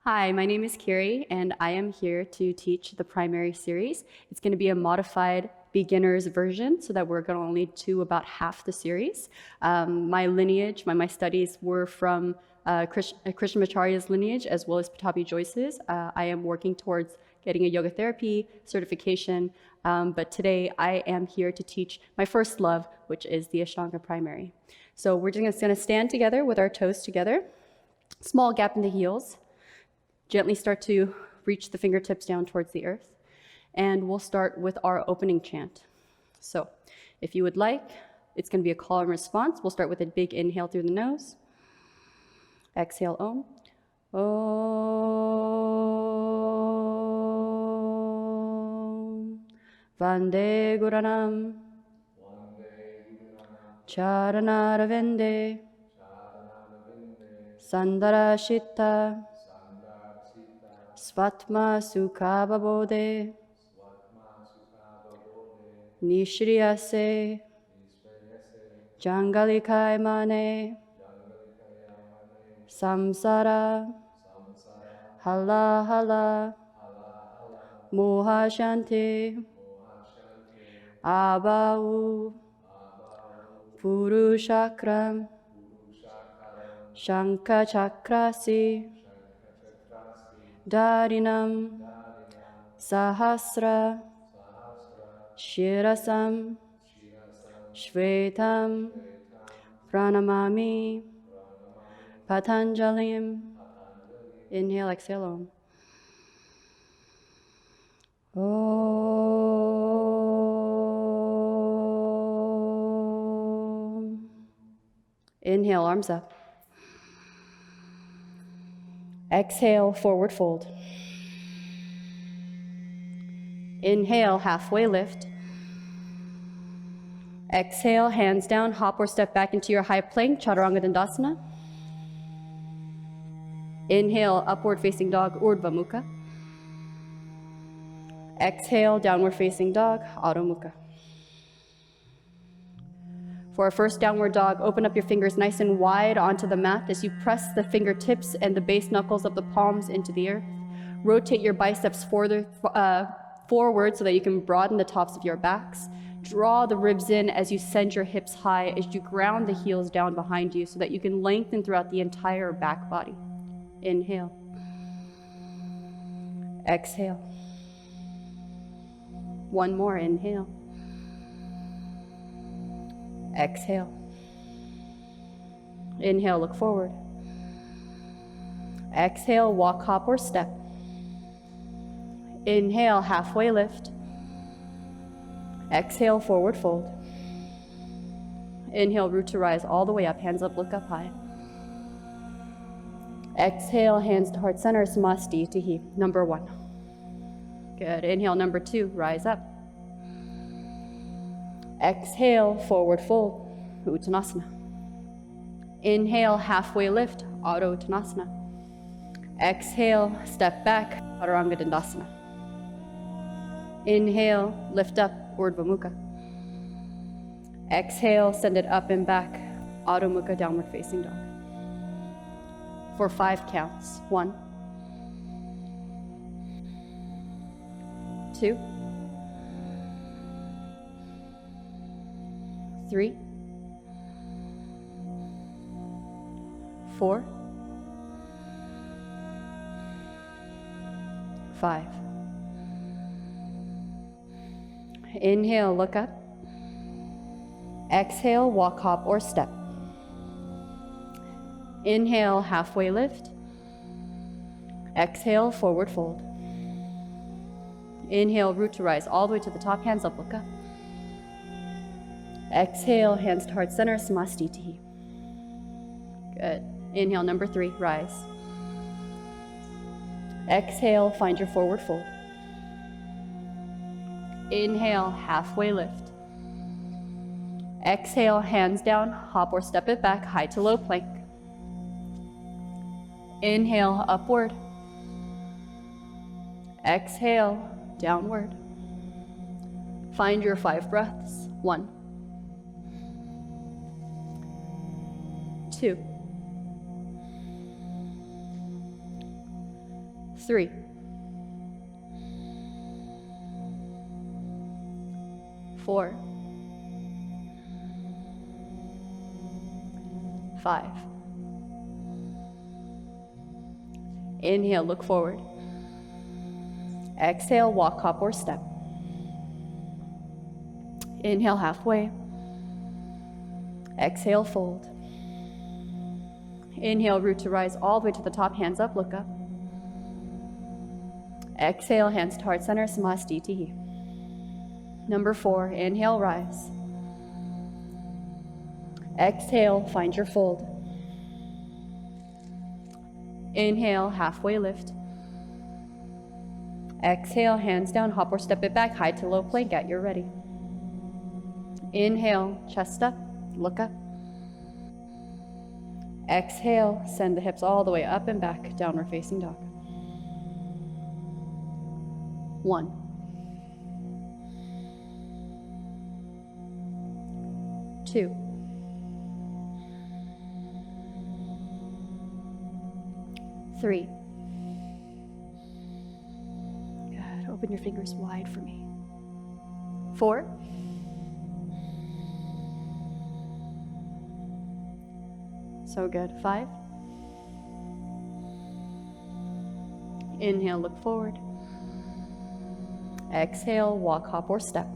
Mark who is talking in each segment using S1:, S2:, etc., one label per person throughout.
S1: Hi, my name is Kyuri, and I am here to teach the primary series. It's going to be a modified beginner's version, so that we're going to only do about half the series. My lineage, my studies were from Krishnamacharya's lineage as well as Pattabhi Jois's. I am working towards getting a yoga therapy certification, but today I am here to teach my first love, which is the Ashtanga primary. So we're just going to stand together with our toes together, small gap in the heels. Gently start to reach the fingertips down towards the earth. And we'll start with our opening chant. So if you would like, it's going to be a call and response. We'll start with a big inhale through the nose. Exhale, Om. Om. Vande Guranam. Charanara Sandara Shitta. Svatma Sukhababode Nishriyase Jangalikai Mane Samsara Hala Hala Mohashanti Abau Purushakram Shankachakrasi Darinam Sahasra Shirasam Shvetam Pranamami Patanjalim. Inhale, exhale, Om. Om. Inhale, arms up. Exhale, forward fold. Inhale, halfway lift. Exhale, hands down, hop or step back into your high plank, Chaturanga Dandasana. Inhale, upward facing dog, Urdhva Mukha. Exhale, downward facing dog, Adho Mukha. For our first downward dog, open up your fingers nice and wide onto the mat as you press the fingertips and the base knuckles of the palms into the earth. Rotate your biceps forward so that you can broaden the tops of your backs. Draw the ribs in as you send your hips high, as you ground the heels down behind you so that you can lengthen throughout the entire back body. Inhale. Exhale. One more, inhale. Exhale. Inhale, look forward. Exhale, walk, hop, or step. Inhale, halfway lift. Exhale, forward fold. Inhale, root to rise all the way up, hands up, look up high. Exhale, hands to heart center, Samastitihi, number 1. Good, inhale, number 2, rise up. Exhale, forward fold, Uttanasana. Inhale, halfway lift, Adho Uttanasana. Exhale, step back, Chaturanga Dandasana. Inhale, lift up, Urdhva Mukha. Exhale, send it up and back, Adho Mukha, downward facing dog. For 5 counts. 1, 2, 3, 4, 5. Inhale, look up. Exhale, walk, hop, or step. Inhale, halfway lift. Exhale, forward fold. Inhale, root to rise all the way to the top, hands up, look up. Exhale, hands to heart center, Samastitihi. Good. Inhale, number 3, rise. Exhale, find your forward fold. Inhale, halfway lift. Exhale, hands down, hop or step it back, high to low plank. Inhale, upward. Exhale, downward. Find your 5 breaths. 1, 2, 3, 4, 5. Inhale, look forward. Exhale, walk, hop, or step. Inhale, halfway. Exhale, fold. Inhale, root to rise all the way to the top, hands up, look up. Exhale, hands to heart center, Samastitihi. Number 4, inhale, rise. Exhale, find your fold. Inhale, halfway lift. Exhale, hands down, hop or step it back, high to low plank at your ready. Inhale, chest up, look up. Exhale, send the hips all the way up and back, downward facing dog. 1. 2. 3. Good. Open your fingers wide for me. 4. 5. Inhale, look forward. Exhale, walk, hop, or step.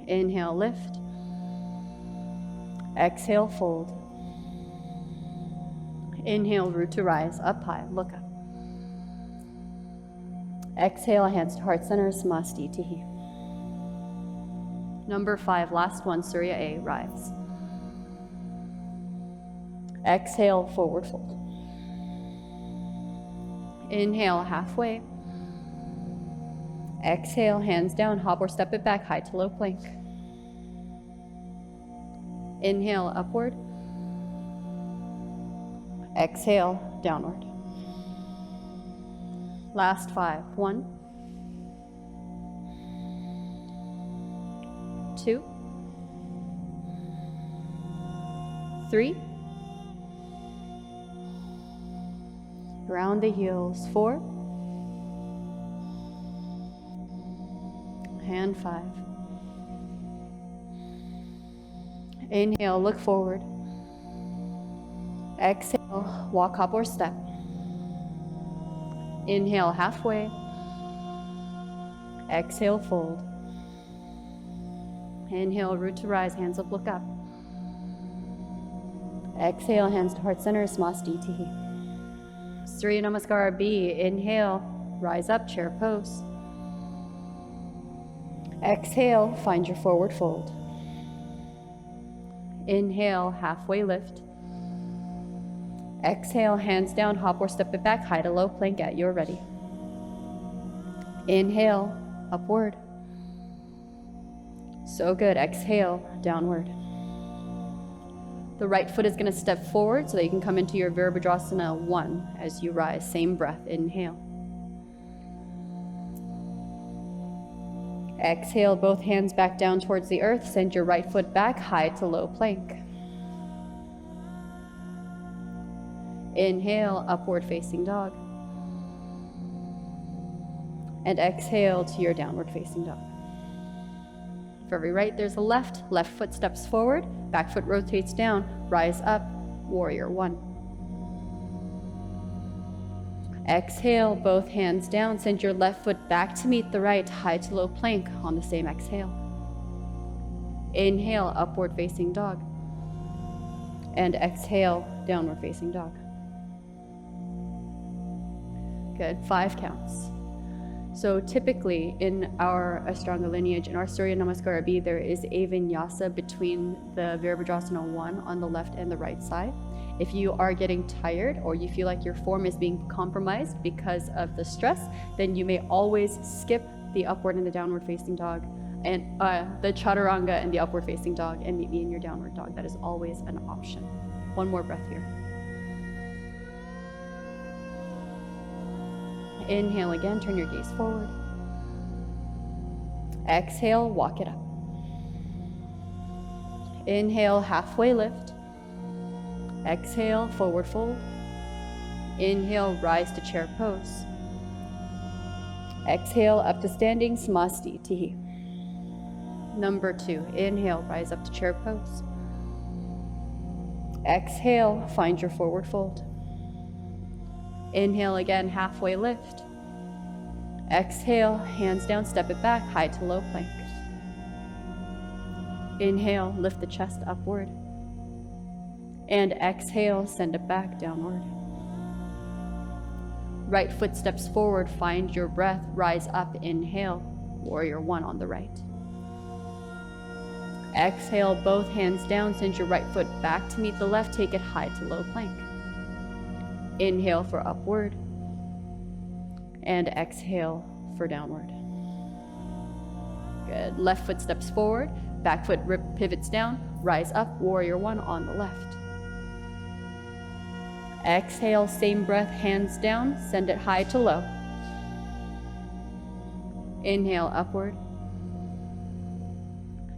S1: Inhale, lift. Exhale, fold. Inhale, root to rise, up high, look up. Exhale, hands to heart center, Samastitihi. Number 5, last one, Surya A, rise. Exhale, forward fold. Inhale, halfway. Exhale, hands down, hop or step it back, high to low plank. Inhale, upward. Exhale, downward. Last 5. 1, 2, 3. Round the heels. 4. And 5. Inhale, look forward. Exhale, walk, hop, or step. Inhale, halfway. Exhale, fold. Inhale, root to rise, hands up, look up. Exhale, hands to heart center, Samastitihi. Surya Namaskar B. Inhale, rise up, chair pose. Exhale, find your forward fold. Inhale, halfway lift. Exhale, hands down, hop or step it back, high to low plank at your ready. Inhale, upward. So good. Exhale, downward. The right foot is going to step forward so that you can come into your Virabhadrasana 1 as you rise. Same breath. Inhale. Exhale, both hands back down towards the earth. Send your right foot back, high to low plank. Inhale, upward facing dog. And exhale to your downward facing dog. For every right, there's a left. Left foot steps forward, back foot rotates down, rise up, warrior 1. Exhale, both hands down, send your left foot back to meet the right, high to low plank on the same exhale. Inhale, upward facing dog. And exhale, downward facing dog. Good, 5 counts. So typically in our Ashtanga lineage, in our Surya Namaskar B, there is a vinyasa between the Virabhadrasana 1 on the left and the right side. If you are getting tired or you feel like your form is being compromised because of the stress, then you may always skip the upward and the downward facing dog, and the chaturanga and the upward facing dog, and meet me in your downward dog. That is always an option. One more breath here. Inhale again, turn your gaze forward. Exhale, walk it up. Inhale, halfway lift. Exhale, forward fold. Inhale, rise to chair pose. Exhale, up to standing Samastitihi. Number 2, inhale, rise up to chair pose. Exhale, find your forward fold. Inhale again, halfway lift. Exhale, hands down, step it back, high to low plank. Inhale, lift the chest upward. And exhale, send it back downward. Right foot steps forward, find your breath, rise up, inhale, warrior 1 on the right. Exhale, both hands down, send your right foot back to meet the left, take it high to low plank. Inhale for upward, and exhale for downward. Good, left foot steps forward, back foot pivots down, rise up, warrior 1 on the left. Exhale, same breath, hands down, send it high to low. Inhale, upward.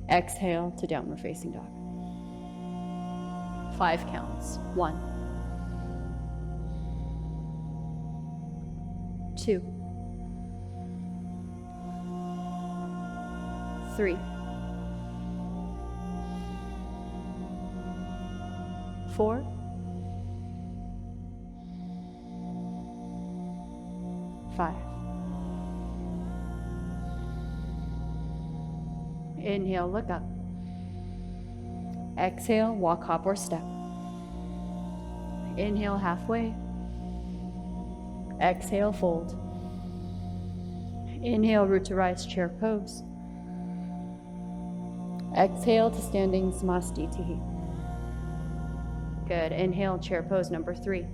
S1: Exhale to downward facing dog. 5 counts. 1, 2, 3, 4, 5. Inhale, look up. Exhale, walk, hop, or step. Inhale, halfway. Exhale, fold. Inhale, root to rise, chair pose. Exhale to standing Samastitihi. Good. Inhale, chair pose number 3.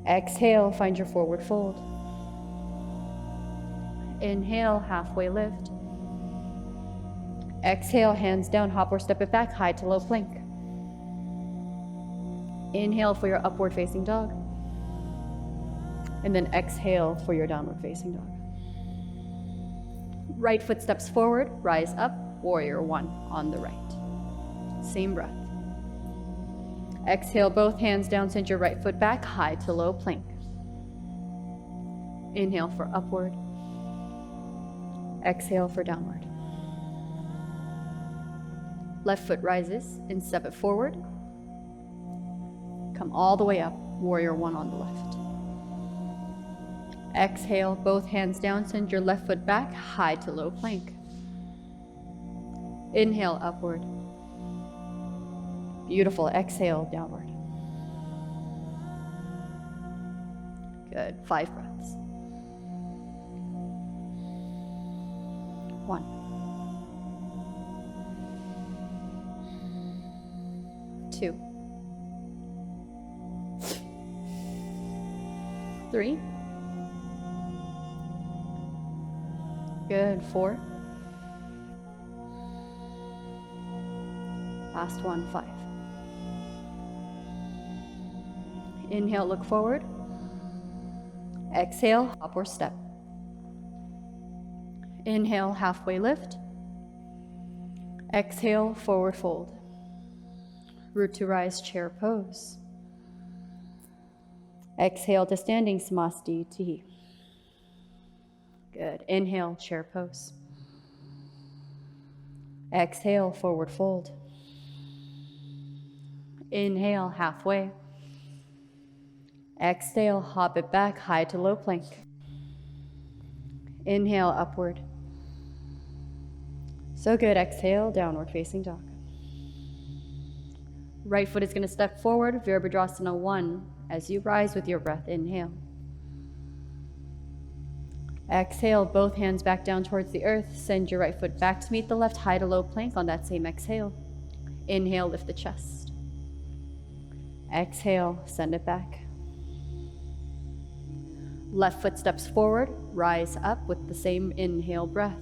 S1: Exhale, find your forward fold. Inhale, halfway lift. Exhale, hands down, hop or step it back, high to low plank. Inhale for your upward facing dog. And then exhale for your downward facing dog. Right foot steps forward, rise up, warrior 1 on the right. Same breath. Exhale, both hands down, send your right foot back, high to low plank. Inhale for upward. Exhale for downward. Left foot rises and step it forward. Come all the way up, warrior 1 on the left. Exhale, both hands down, send your left foot back, high to low plank. Inhale, upward. Beautiful, exhale, downward. Good, 5 breaths. 1, 2, 3. Good, 4. Last one, 5. Inhale, look forward. Exhale, hop or step. Inhale, halfway lift. Exhale, forward fold. Root to rise, chair pose. Exhale to standing Samastitihi. Good. Inhale, chair pose. Exhale, forward fold. Inhale, halfway. Exhale, hop it back, high to low plank. Inhale, upward. So good. Exhale, downward facing dog. Right foot is going to step forward, Virabhadrasana 1, as you rise with your breath. Inhale. Exhale, both hands back down towards the earth. Send your right foot back to meet the left, high to low plank on that same exhale. Inhale, lift the chest. Exhale, send it back. Left foot steps forward, rise up with the same inhale breath.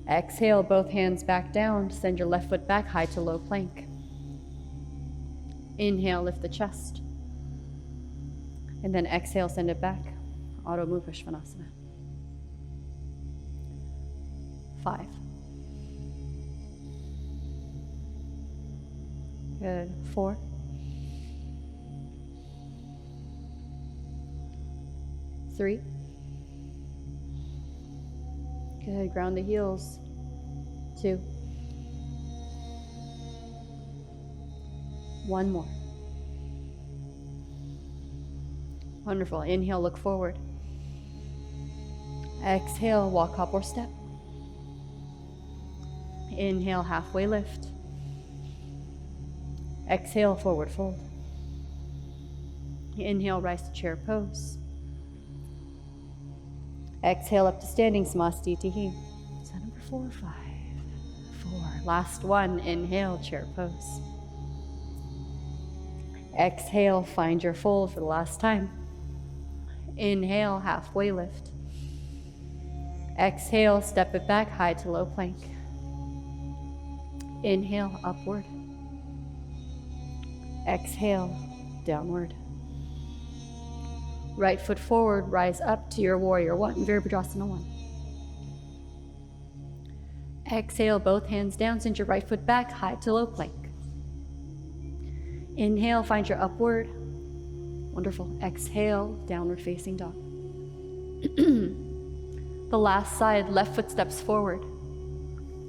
S1: Exhale, both hands back down. Send your left foot back, high to low plank. Inhale, lift the chest. And then exhale, send it back. Adho Mukha Svanasana. 5. Good. 4. 3. Good. Ground the heels. 2. 1 more. Wonderful. Inhale, look forward. Exhale, walk, hop, or step. Inhale, halfway lift. Exhale, forward fold. Inhale, rise to chair pose. Exhale, up to standing Samastitihi. Is that number 4 or 5? 4. Last one. Inhale, chair pose. Exhale, find your fold for the last time. Inhale, halfway lift. Exhale, step it back, high to low plank. Inhale, upward. Exhale, downward. Right foot forward, rise up to your warrior 1, Virabhadrasana 1. Exhale, both hands down, send your right foot back, high to low plank. Inhale, find your upward. Wonderful. Exhale, downward facing dog. The last side, left foot steps forward.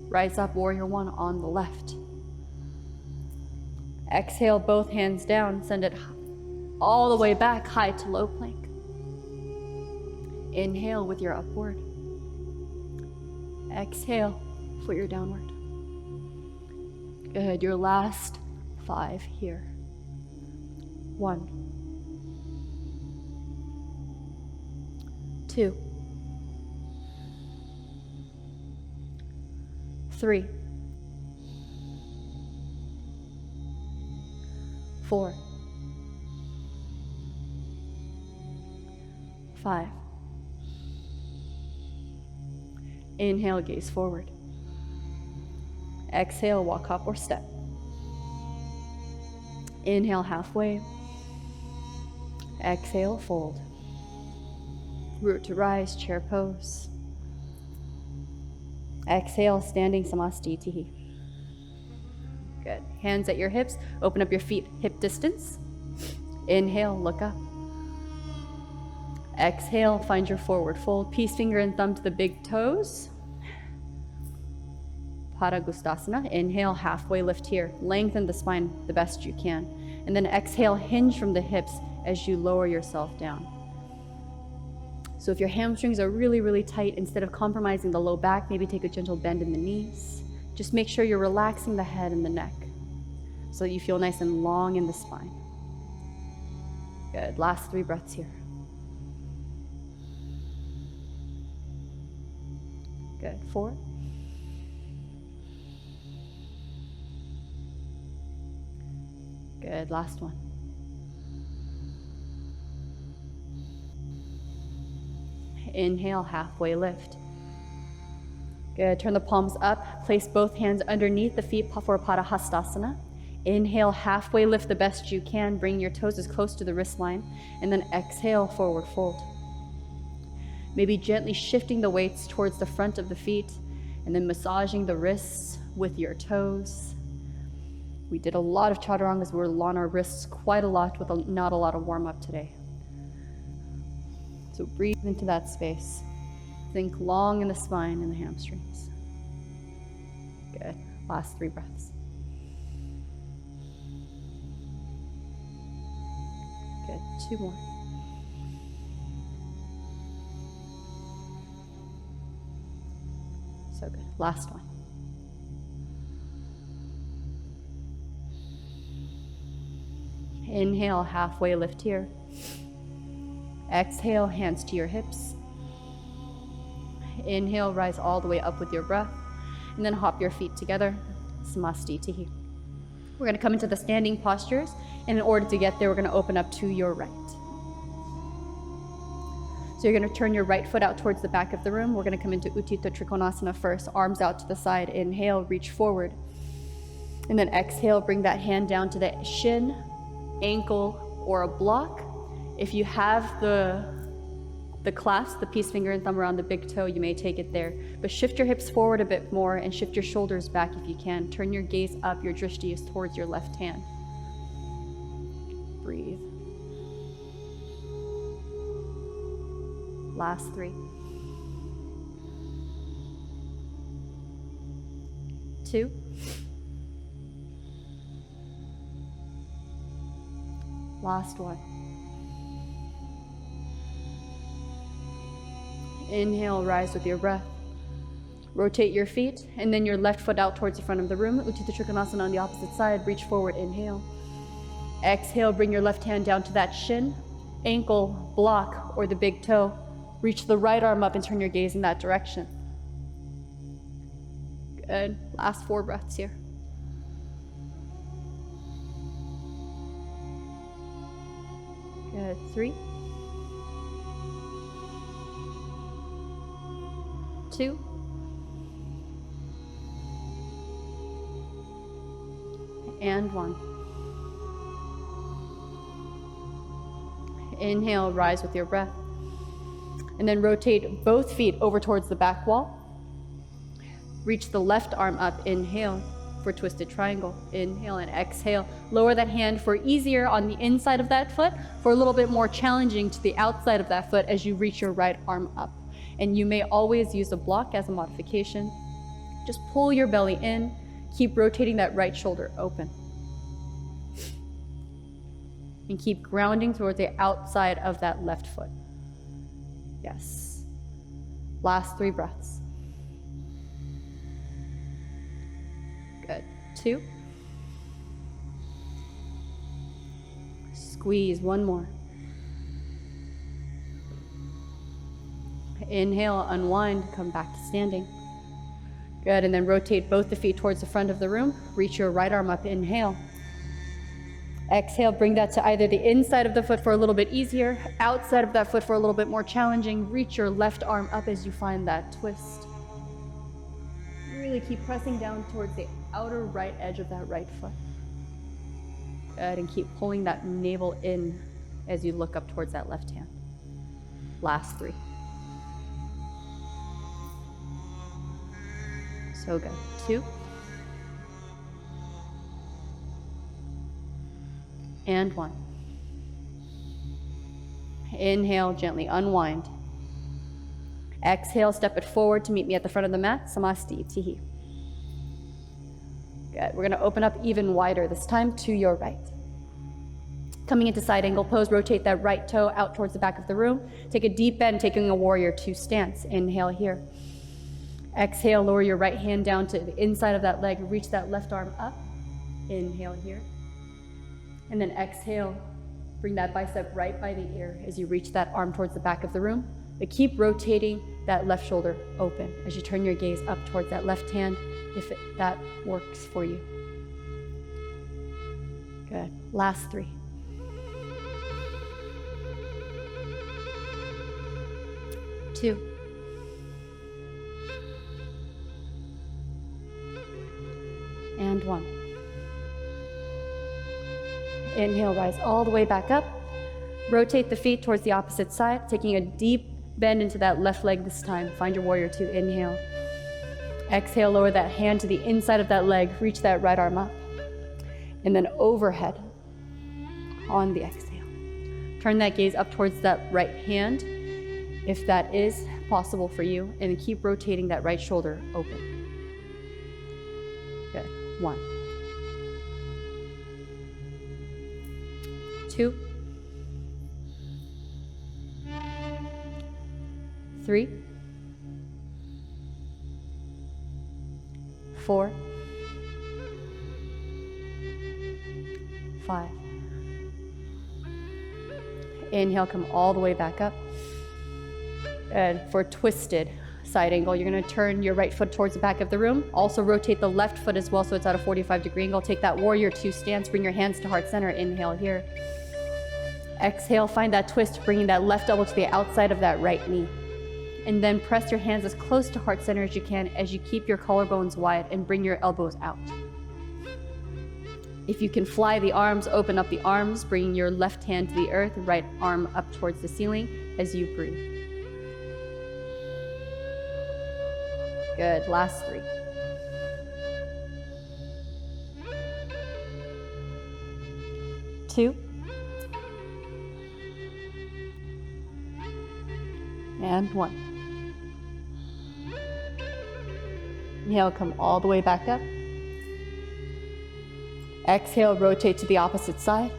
S1: Rise up, warrior 1 on the left. Exhale, both hands down, send it all the way back, high to low plank. Inhale with your upward. Exhale for your downward. Good, your last 5 here. 1, 2, 3, 4, 5. Inhale, gaze forward. Exhale, walk, hop, or step. Inhale, halfway. Exhale, fold. Root to rise, chair pose. Exhale, standing Samastitihi. Good. Hands at your hips. Open up your feet hip distance. Inhale, look up. Exhale, find your forward fold. Peace finger and thumb to the big toes. Padagustasana. Inhale, halfway lift here. Lengthen the spine the best you can. And then exhale, hinge from the hips as you lower yourself down. So if your hamstrings are really, really tight, instead of compromising the low back, maybe take a gentle bend in the knees. Just make sure you're relaxing the head and the neck so that you feel nice and long in the spine. Good. Last 3 breaths here. Good. 4. Good. Last one. Inhale, halfway lift. Good. Turn the palms up. Place both hands underneath the feet for Padahastasana. Inhale, halfway lift the best you can. Bring your toes as close to the wrist line. And then exhale, forward fold. Maybe gently shifting the weights towards the front of the feet and then massaging the wrists with your toes. We did a lot of chaturangas. We were on our wrists quite a lot with not a lot of warm-up today. So breathe into that space. Think long in the spine and the hamstrings. Good. Last 3 breaths. Good. 2 more. So good. Last one. Inhale, halfway lift here. Exhale, hands to your hips. Inhale, rise all the way up with your breath. And then hop your feet together, Samastitihi. We're going to come into the standing postures. And in order to get there, we're going to open up to your right. So you're going to turn your right foot out towards the back of the room. We're going to come into Utthita Trikonasana first. Arms out to the side. Inhale, reach forward. And then exhale, bring that hand down to the shin, ankle, or a block. If you have the The clasp, the peace finger and thumb around the big toe, you may take it there. But shift your hips forward a bit more and shift your shoulders back if you can. Turn your gaze up, your drishti is towards your left hand. Breathe. Last 3. 2. Last 1. Inhale, rise with your breath. Rotate your feet, and then your left foot out towards the front of the room. Utthita Trikonasana on the opposite side. Reach forward, inhale. Exhale, bring your left hand down to that shin, ankle, block, or the big toe. Reach the right arm up and turn your gaze in that direction. Good. Last 4 breaths here. Good. 3. 2. And 1. Inhale, rise with your breath. And then rotate both feet over towards the back wall. Reach the left arm up, inhale for twisted triangle. Inhale and exhale. Lower that hand for easier on the inside of that foot, for a little bit more challenging to the outside of that foot as you reach your right arm up. And you may always use a block as a modification. Just pull your belly in. Keep rotating that right shoulder open. And keep grounding towards the outside of that left foot. Yes. Last 3 breaths. Good. 2. Squeeze. 1 more. Inhale, unwind, come back to standing. Good, and then rotate both the feet towards the front of the room. Reach your right arm up, inhale. Exhale, bring that to either the inside of the foot for a little bit easier, outside of that foot for a little bit more challenging. Reach your left arm up as you find that twist. Really keep pressing down towards the outer right edge of that right foot. Good, and keep pulling that navel in as you look up towards that left hand. Last 3. So good. 2. And 1. Inhale, gently unwind. Exhale, step it forward to meet me at the front of the mat, Samasti Tihi. Good. We're going to open up even wider this time to your right. Coming into side angle pose, rotate that right toe out towards the back of the room. Take a deep bend, taking a warrior 2 stance. Inhale here. Exhale, lower your right hand down to the inside of that leg. Reach that left arm up. Inhale here. And then exhale, bring that bicep right by the ear as you reach that arm towards the back of the room. But keep rotating that left shoulder open as you turn your gaze up towards that left hand, if that works for you. Good. Last 3. 2. And 1. Inhale, rise all the way back up. Rotate the feet towards the opposite side, taking a deep bend into that left leg this time. Find your warrior 2. Inhale. Exhale, lower that hand to the inside of that leg. Reach that right arm up. And then overhead on the exhale. Turn that gaze up towards that right hand, if that is possible for you, and keep rotating that right shoulder open. Good. 1. 2. 3. 4. 5. Inhale, come all the way back up. And for twisted side angle, you're going to turn your right foot towards the back of the room. Also rotate the left foot as well, so it's at a 45-degree angle. Take that warrior 2 stance. Bring your hands to heart center. Inhale here. Exhale, find that twist, bringing that left elbow to the outside of that right knee. And then press your hands as close to heart center as you can as you keep your collarbones wide and bring your elbows out. If you can fly the arms, open up the arms, bringing your left hand to the earth, right arm up towards the ceiling as you breathe. Good, last 3. 2. And 1. Inhale, come all the way back up. Exhale, rotate to the opposite side.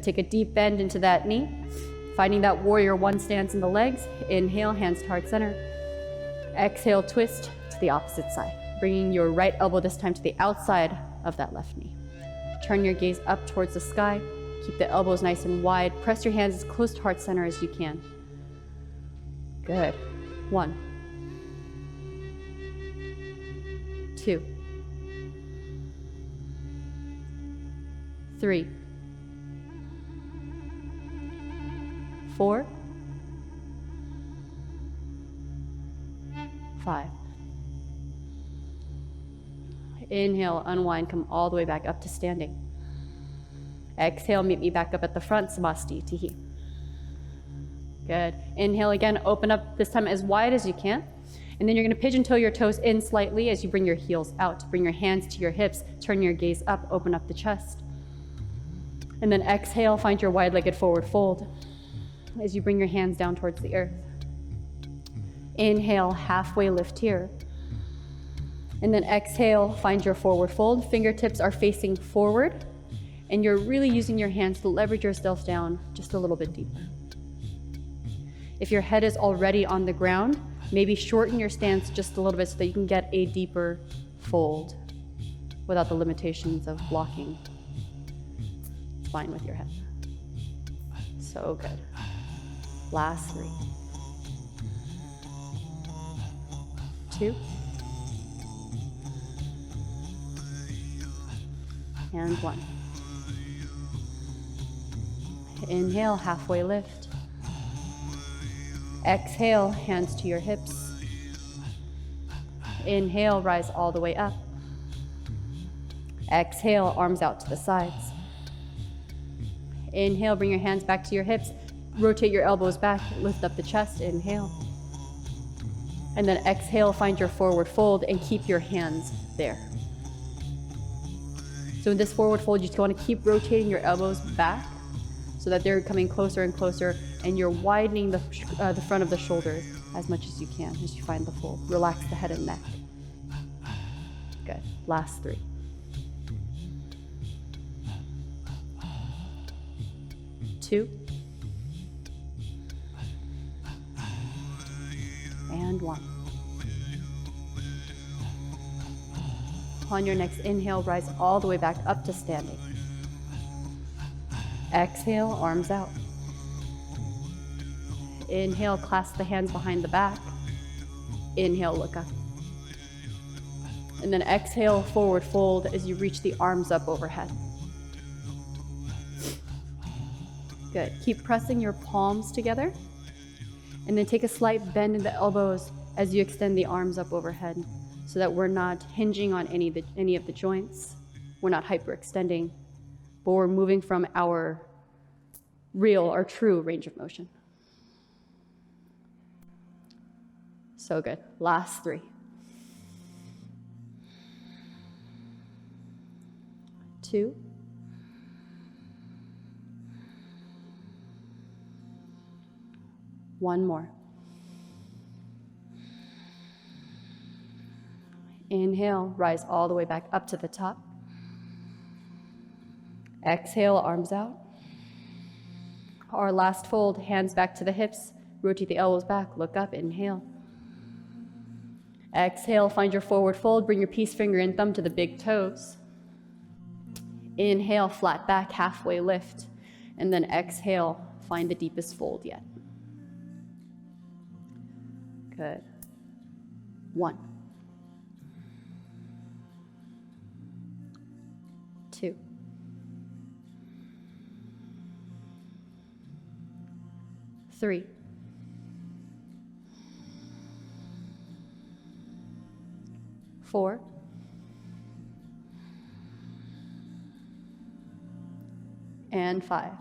S1: Take a deep bend into that knee. Finding that warrior 1 stance in the legs. Inhale, hands to heart center. Exhale, twist to the opposite side. Bringing your right elbow this time to the outside of that left knee. Turn your gaze up towards the sky. Keep the elbows nice and wide. Press your hands as close to heart center as you can. Good. 1. 2. 3. 4. 5. Inhale, unwind, come all the way back up to standing. Exhale, meet me back up at the front, Samastiti Tihi. Good. Inhale again, open up this time as wide as you can. And then you're gonna pigeon toe your toes in slightly as you bring your heels out. Bring your hands to your hips, turn your gaze up, open up the chest. And then exhale, find your wide-legged forward fold as you bring your hands down towards the earth. Inhale, halfway lift here. And then exhale, find your forward fold. Fingertips are facing forward, and you're really using your hands to leverage yourself down just a little bit deeper. If your head is already on the ground, maybe shorten your stance just a little bit so that you can get a deeper fold without the limitations of blocking spine with your head. So good. Last 3. 2. And 1. Inhale, halfway lift. Exhale, hands to your hips. Inhale, rise all the way up. Exhale, arms out to the sides. Inhale, bring your hands back to your hips. Rotate your elbows back, lift up the chest, inhale. And then exhale, find your forward fold and keep your hands there. So in this forward fold, you just want to keep rotating your elbows back so that they're coming closer and closer, and you're widening the front of the shoulders as much as you can as you find the fold. Relax the head and neck. Good. Last 3. 2. And 1. On your next inhale, rise all the way back up to standing. Exhale, arms out. Inhale, clasp the hands behind the back. Inhale, look up. And then exhale, forward fold as you reach the arms up overhead. Good. Keep pressing your palms together. And then take a slight bend in the elbows as you extend the arms up overhead so that we're not hinging on any of the joints. We're not hyperextending, but we're moving from our real or true range of motion. So good. Last 3. 2. 1 more. Inhale, rise all the way back up to the top. Exhale, arms out. Our last fold, hands back to the hips. Rotate the elbows back, look up, inhale. Exhale, find your forward fold. Bring your peace finger and thumb to the big toes. Inhale, flat back, halfway lift. And then exhale, find the deepest fold yet. Good. 1. 2. 3. 4. 5.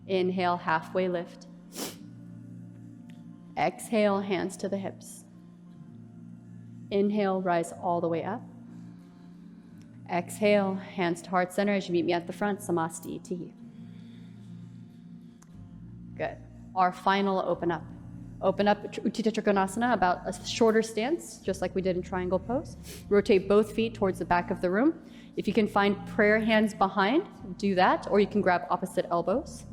S1: Inhale, halfway lift. Exhale, hands to the hips. Inhale, rise all the way up. Exhale, hands to heart center as you meet me at the front, Samasti Tihi. Good. Our final open up. Open up Utthita Trikonasana, about a shorter stance, just like we did in triangle pose. Rotate both feet towards the back of the room. If you can find prayer hands behind, do that, or you can grab opposite elbows.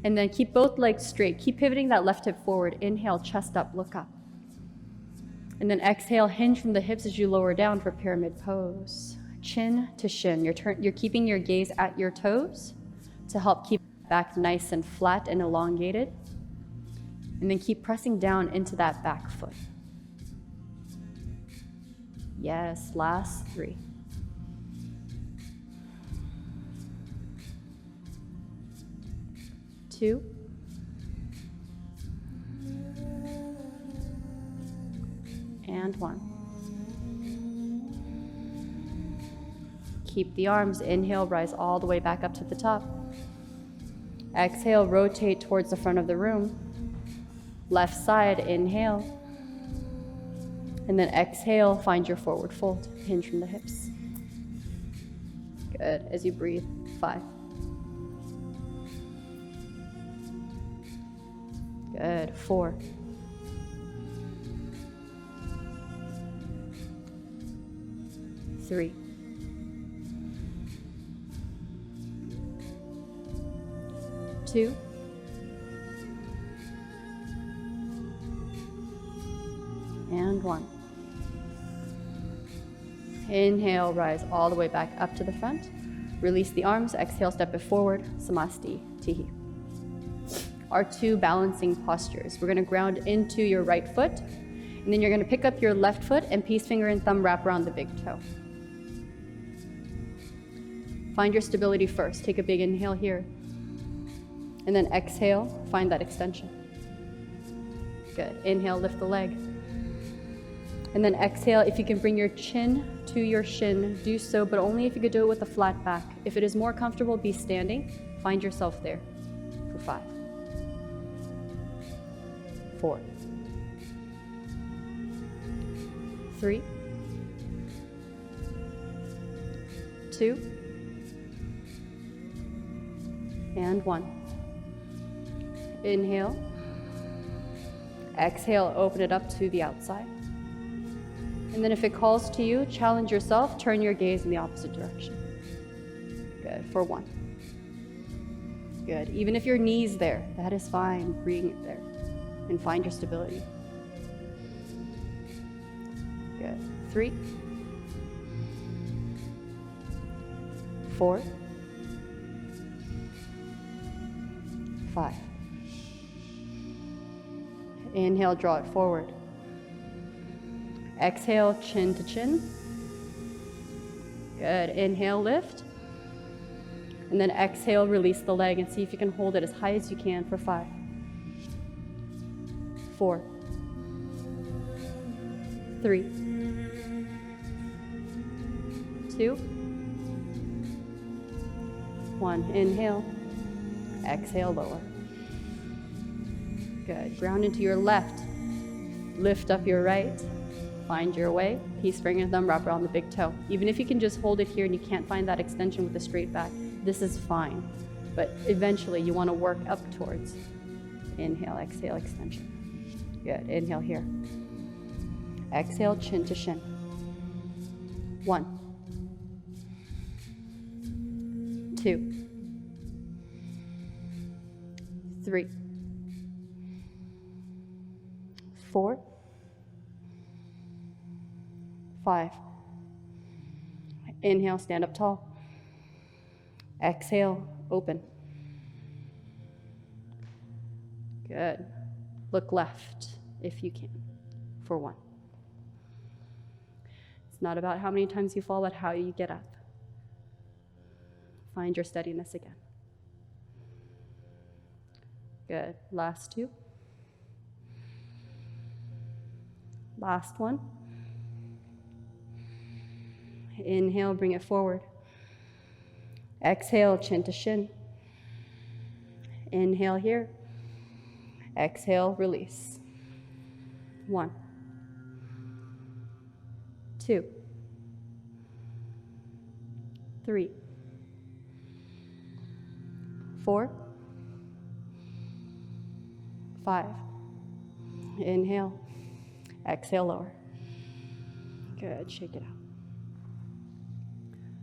S1: And then keep both legs straight. Keep pivoting that left hip forward. Inhale, chest up, look up. And then exhale, hinge from the hips as you lower down for pyramid pose. Chin to shin. You're keeping your gaze at your toes to help keep back nice and flat and elongated. And then keep pressing down into that back foot. Yes, last 3. 2. And 1. Keep the arms. Inhale, rise all the way back up to the top. Exhale, rotate towards the front of the room. Left side, inhale. And then exhale, find your forward fold. Hinge from the hips. Good. As you breathe, 5. Good. 4. 3. 2. And 1. Inhale, rise all the way back up to the front. Release the arms. Exhale, step it forward. Samasti Tihi. Our 2 balancing postures. We're going to ground into your right foot, and then you're going to pick up your left foot and peace finger and thumb wrap around the big toe. Find your stability first. Take a big inhale here. And then exhale, find that extension. Good. Inhale, lift the leg. And then exhale, if you can bring your chin to your shin, do so, but only if you could do it with a flat back. If it is more comfortable, be standing. Find yourself there for 5. 4. 3. 2. And 1. Inhale. Exhale, open it up to the outside. And then if it calls to you, challenge yourself, turn your gaze in the opposite direction. Good, for 1. Good, even if your knee's there, that is fine, bring it there. And find your stability. Good, 3. 4. 5. Inhale, draw it forward. Exhale, chin to chin. Good. Inhale, lift. And then exhale, release the leg and see if you can hold it as high as you can for 5. 4. 3. 2. 1. Inhale. Exhale, lower. Good. Ground into your left. Lift up your right. Find your way. Peace finger and thumb wrap around the big toe. Even if you can just hold it here and you can't find that extension with the straight back, this is fine. But eventually you want to work up towards. Inhale, exhale, extension. Good. Inhale here. Exhale, chin to shin. 1. 2. 3. 4. 5. Inhale, stand up tall. Exhale, open. Good. Look left if you can for 1. It's not about how many times you fall, but how you get up. Find your steadiness again. Good. Last 2. Last 1. Inhale, bring it forward. Exhale, chin to shin. Inhale here. Exhale, release. 1, 2, 3, 4, 5. Inhale, exhale, lower. Good, shake it out.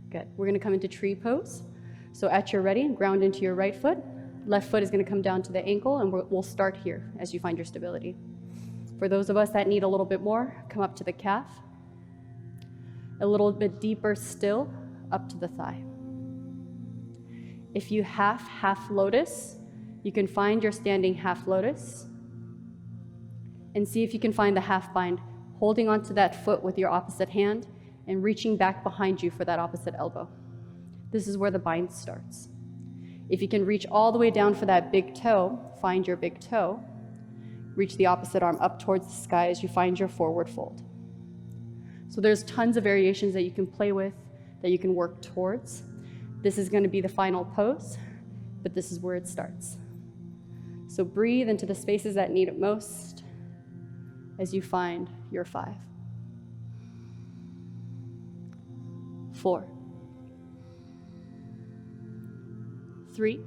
S1: Good, we're gonna come into tree pose. So at your ready, ground into your right foot. Left foot is gonna come down to the ankle, and we'll start here as you find your stability. For those of us that need a little bit more, come up to the calf. A little bit deeper still, up to the thigh. If you half lotus, you can find your standing half lotus and see if you can find the half bind, holding onto that foot with your opposite hand and reaching back behind you for that opposite elbow. This is where the bind starts. If you can reach all the way down for that big toe, find your big toe, reach the opposite arm up towards the sky as you find your forward fold. So there's tons of variations that you can play with, that you can work towards. This is going to be the final pose, but this is where it starts. So breathe into the spaces that need it most as you find your 5, 4, 3,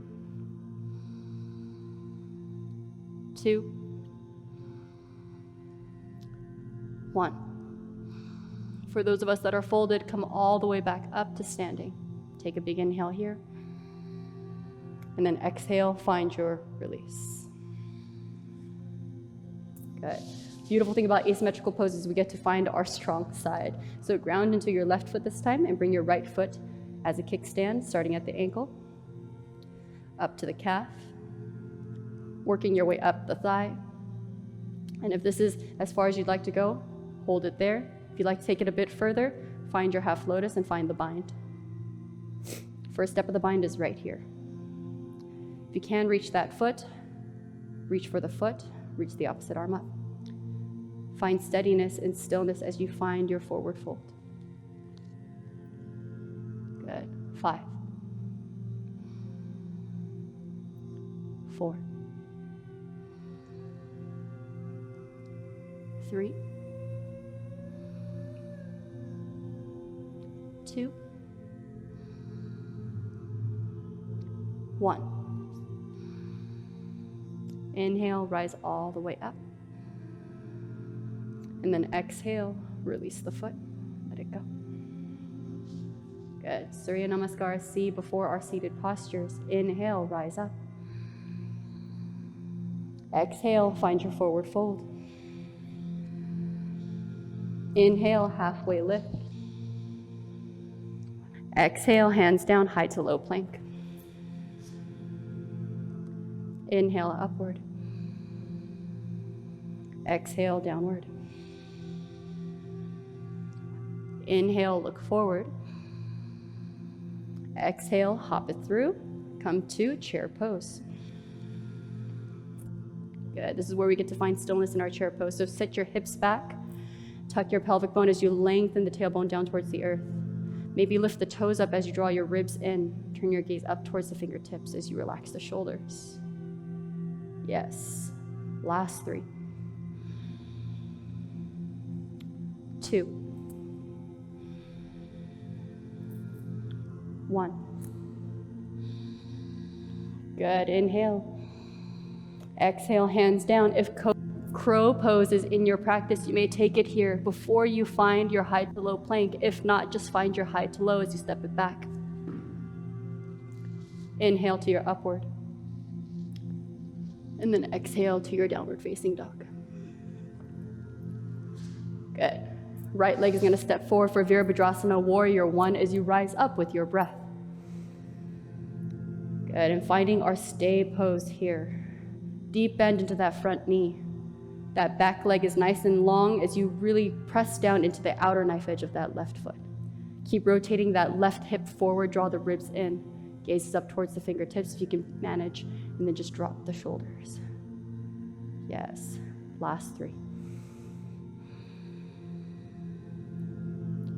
S1: 2, 1. For those of us that are folded, come all the way back up to standing. Take a big inhale here. And then exhale, find your release. Good. Beautiful thing about asymmetrical poses, we get to find our strong side. So ground into your left foot this time and bring your right foot as a kickstand, starting at the ankle, up to the calf, working your way up the thigh. And if this is as far as you'd like to go, hold it there. If you'd like to take it a bit further, find your half lotus and find the bind. First step of the bind is right here. If you can reach that foot, reach for the foot, reach the opposite arm up. Find steadiness and stillness as you find your forward fold. Good. 5, 4, 3, 2, 1. Inhale, rise all the way up. And then exhale, release the foot, let it go. Good. Surya Namaskar C before our seated postures. Inhale, rise up. Exhale, find your forward fold. Inhale, halfway lift. Exhale, hands down, high to low plank. Inhale, upward. Exhale, downward. Inhale, look forward. Exhale, hop it through. Come to chair pose. Good. This is where we get to find stillness in our chair pose. So sit your hips back. Tuck your pelvic bone as you lengthen the tailbone down towards the earth. Maybe lift the toes up as you draw your ribs in. Turn your gaze up towards the fingertips as you relax the shoulders. Yes. Last 3, 2, 1. Good. Inhale. Exhale, hands down. If crow pose is in your practice, you may take it here before you find your high to low plank. If not, just find your high to low as you step it back. Inhale to your upward. And then exhale to your downward facing dog. Good. Right leg is going to step forward for Virabhadrasana Warrior 1 as you rise up with your breath. Good. And finding our stay pose here. Deep bend into that front knee. That back leg is nice and long as you really press down into the outer knife edge of that left foot. Keep rotating that left hip forward, draw the ribs in. Gaze up towards the fingertips if you can manage, and then just drop the shoulders. Yes. Last 3,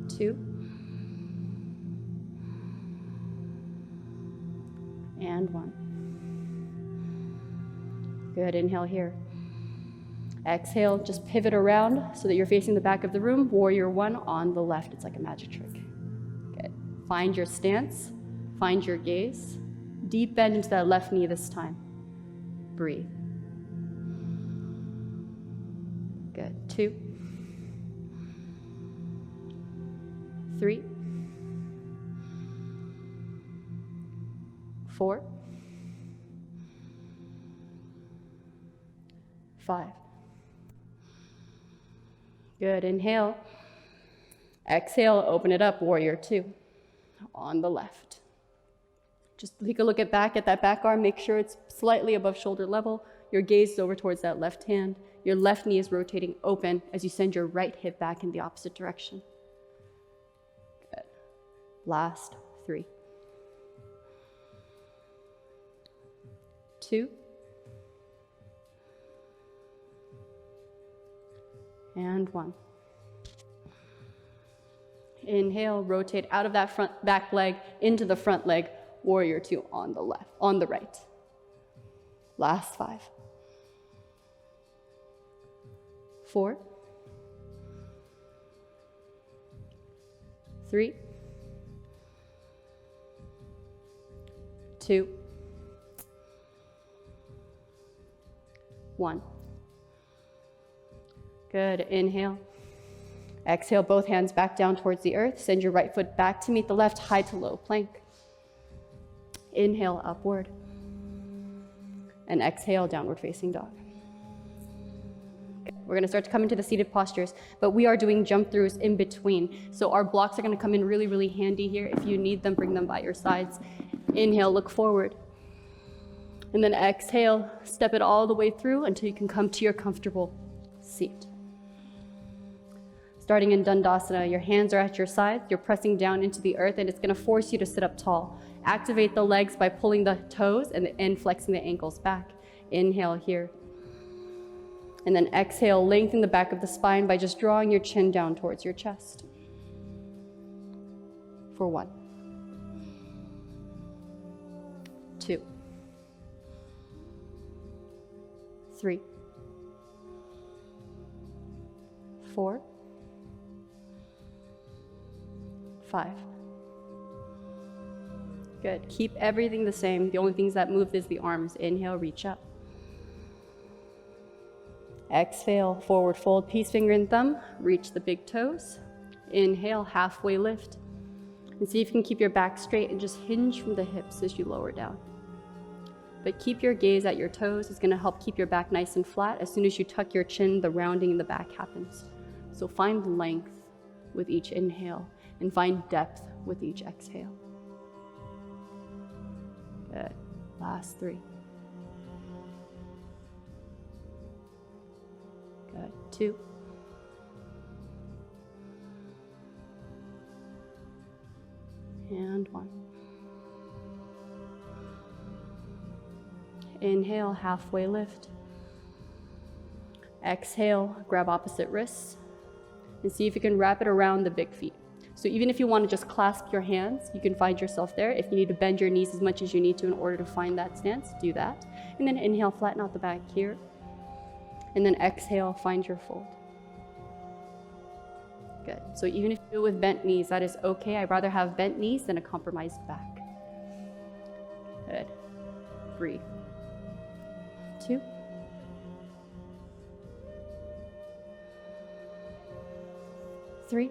S1: 2, and 1. Good. Inhale here. Exhale, just pivot around so that you're facing the back of the room. Warrior one on the left. It's like a magic trick. Good. Find your stance. Find your gaze. Deep bend into that left knee this time. Breathe. Good. 2, 3, 4, 5. Good. Inhale. Exhale, open it up. Warrior two on the left. Just take a look back at that back arm. Make sure it's slightly above shoulder level. Your gaze is over towards that left hand. Your left knee is rotating open as you send your right hip back in the opposite direction. Good. Last 3, 2, and 1. Inhale, rotate out of that front back leg into the front leg. Warrior two on the left, on the right. Last 5, 4, 3, 2, 1. Good. Inhale. Exhale, both hands back down towards the earth. Send your right foot back to meet the left, high to low plank. Inhale, upward. And exhale, downward facing dog. Okay. We're going to start to come into the seated postures, but we are doing jump throughs in between. So our blocks are going to come in really, really handy here. If you need them, bring them by your sides. Inhale, look forward. And then exhale, step it all the way through until you can come to your comfortable seat. Starting in Dandasana, your hands are at your sides, you're pressing down into the earth, and it's going to force you to sit up tall. Activate the legs by pulling the toes and flexing the ankles back. Inhale here. And then exhale, lengthen the back of the spine by just drawing your chin down towards your chest. For 1, 2, 3, 4, 5. Good. Keep everything the same. The only things that move is the arms. Inhale, reach up. Exhale, forward fold, peace finger and thumb. Reach the big toes. Inhale, halfway lift. And see if you can keep your back straight and just hinge from the hips as you lower down. But keep your gaze at your toes. It's going to help keep your back nice and flat. As soon as you tuck your chin, the rounding in the back happens. So find length with each inhale and find depth with each exhale. Good. Last 3. Good. 2. And 1. Inhale, halfway lift. Exhale, grab opposite wrists. And see if you can wrap it around the big feet. So even if you want to just clasp your hands, you can find yourself there. If you need to bend your knees as much as you need to in order to find that stance, do that. And then inhale, flatten out the back here. And then exhale, find your fold. Good. So even if you do it with bent knees, that is okay. I'd rather have bent knees than a compromised back. Good. Breathe. 2. 3.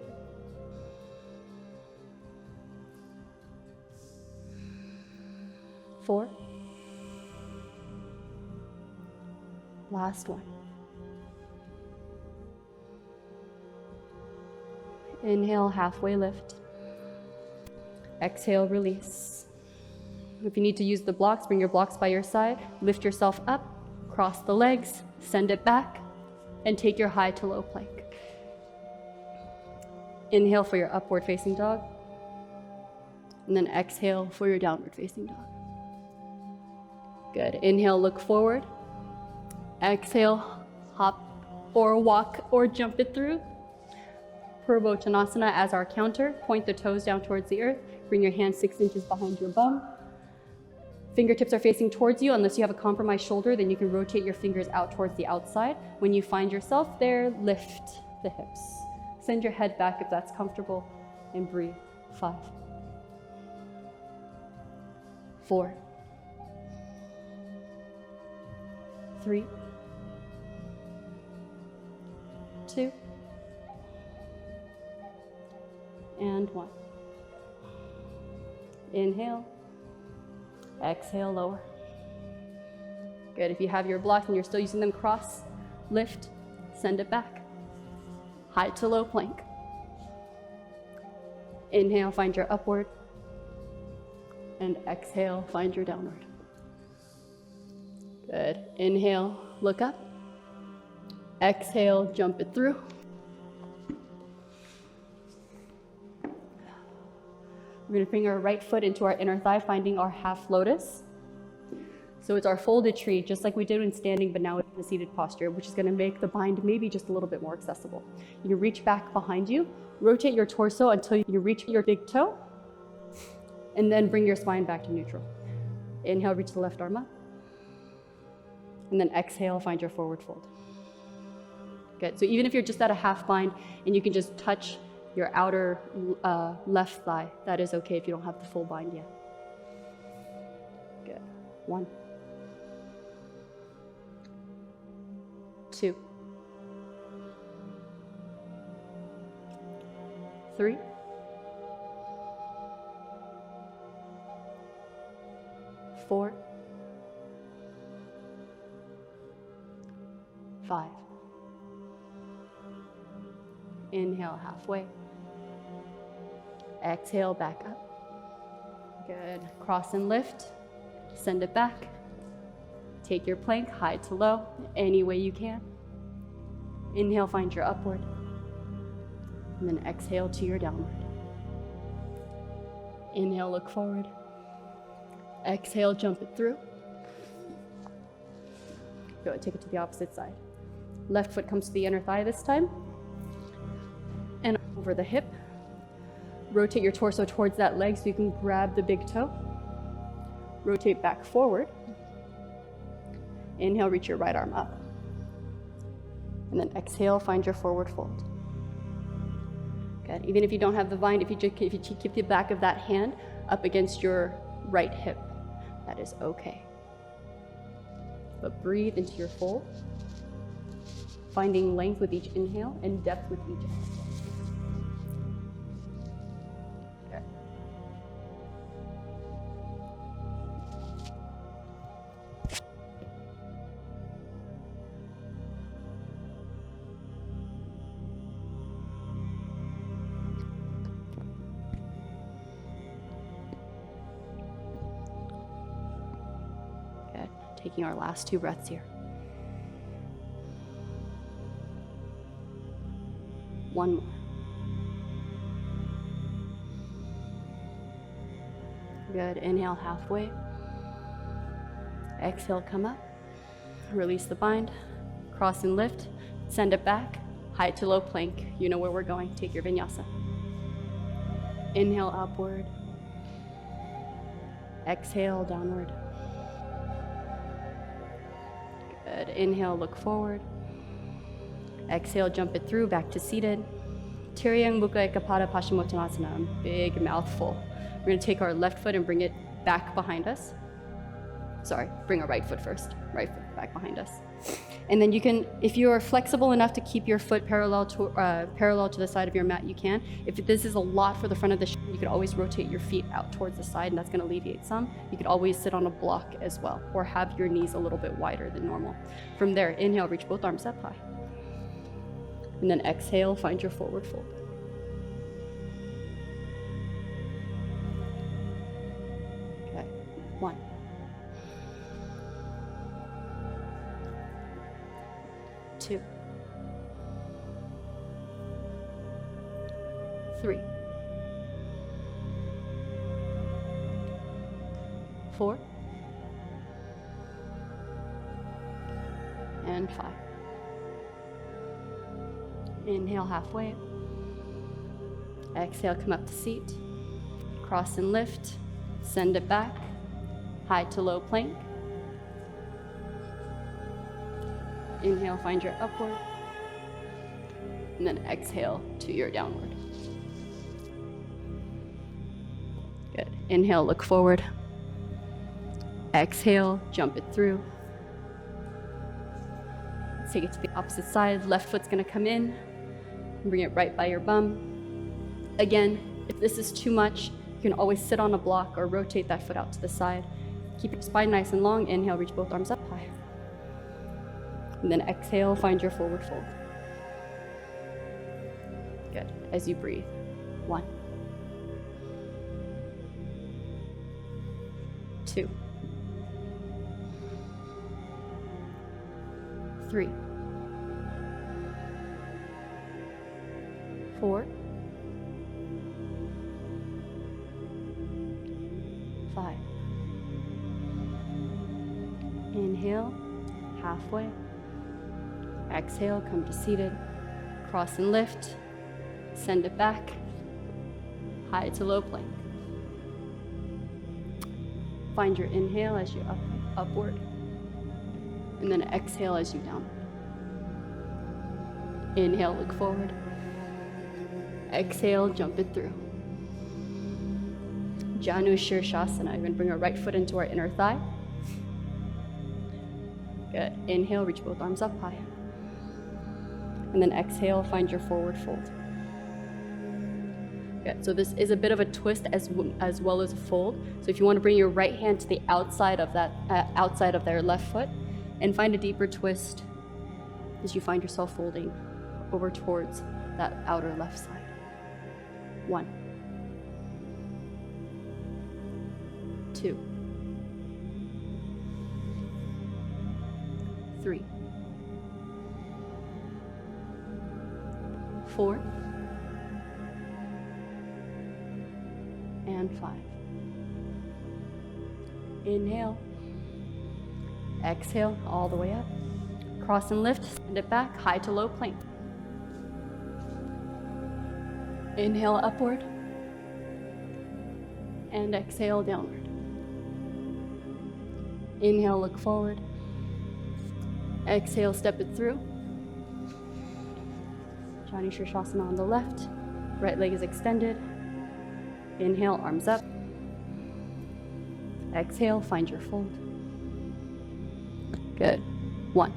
S1: 4. Last 1. Inhale, halfway lift. Exhale, release. If you need to use the blocks, bring your blocks by your side. Lift yourself up, cross the legs, send it back, and take your high to low plank. Inhale for your upward facing dog. And then exhale for your downward facing dog. Good. Inhale, look forward. Exhale, hop or walk or jump it through. Purvottanasana as our counter. Point the toes down towards the earth. Bring your hands 6 inches behind your bum. Fingertips are facing towards you. Unless you have a compromised shoulder, then you can rotate your fingers out towards the outside. When you find yourself there, lift the hips. Send your head back if that's comfortable, and breathe. 5, 4, 3, 2, and 1. Inhale, exhale, lower. Good. If you have your blocks and you're still using them, cross, lift, send it back. High to low plank. Inhale, find your upward. And exhale, find your downward. Good. Inhale, look up. Exhale, jump it through. We're going to bring our right foot into our inner thigh, finding our half lotus. So it's our folded tree, just like we did when standing, but now in the seated posture, which is going to make the bind maybe just a little bit more accessible. You can reach back behind you, rotate your torso until you reach your big toe, and then bring your spine back to neutral. Inhale, reach the left arm up. And then exhale, find your forward fold. Good. So even if you're just at a half bind and you can just touch your outer left thigh, that is okay if you don't have the full bind yet. Good. 1, 2, 3, 4, 5. Inhale halfway. Exhale back up. Good. Cross and lift. Send it back. Take your plank high to low, any way you can. Inhale, find your upward. And then exhale to your downward. Inhale, look forward. Exhale, jump it through. Go, take it to the opposite side. Left foot comes to the inner thigh this time. And over the hip. Rotate your torso towards that leg so you can grab the big toe. Rotate back forward. Inhale, reach your right arm up. And then exhale, find your forward fold. Good. Even if you don't have the bind, if you keep the back of that hand up against your right hip, that is okay. But breathe into your fold, finding length with each inhale and depth with each exhale. Taking our last 2 breaths here. 1 more. Good. Inhale halfway. Exhale, come up. Release the bind. Cross and lift. Send it back. High to low plank. You know where we're going. Take your vinyasa. Inhale upward. Exhale downward. Good. Inhale, look forward. Exhale, jump it through, back to seated. Tiryang Mukha Ekapada Paschimottanasana, big mouthful. We're going to take our left foot and bring it back behind us. Sorry, bring our right foot first. Right foot back behind us. And then you can, if you are flexible enough to keep your foot parallel to the side of your mat, you can. If this is a lot for the front of the shin, you could always rotate your feet out towards the side, and that's going to alleviate some. You could always sit on a block as well, or have your knees a little bit wider than normal. From there, inhale, reach both arms up high. And then exhale, find your forward fold. Okay, 1. 2, 3, 4, and 5. Inhale halfway. Exhale, come up to seat. Cross and lift. Send it back. high to low plank. Inhale, find your upward. And then exhale to your downward. Good. Inhale, look forward. Exhale, jump it through. Let's take it to the opposite side. Left foot's gonna come in. Bring it right by your bum. Again, if this is too much, you can always sit on a block or rotate that foot out to the side. Keep your spine nice and long. Inhale, reach both arms up high. And then exhale, find your forward fold. Good. As you breathe. 1, 2, 3, 4, 5. Inhale, halfway. Exhale, come to seated. Cross and lift. Send it back. High to low plank. Find your inhale as you upward. And then exhale as you downward. Inhale, look forward. Exhale, jump it through. Janu Shirshasana. You're going to bring our right foot into our inner thigh. Good. Inhale, reach both arms up high. And then exhale, find your forward fold. Good. So this is a bit of a twist as well as a fold. So if you want to bring your right hand to the outside of their left foot, and find a deeper twist as you find yourself folding over towards that outer left side. 1, 2, 3, 4, and 5. Inhale. Exhale all the way up. Cross and lift, send it back, high to low plank. Inhale upward. And exhale downward. Inhale, look forward. Exhale, step it through. Janu Shirshasana on the left. Right leg is extended. Inhale, arms up. Exhale, find your fold. Good. 1,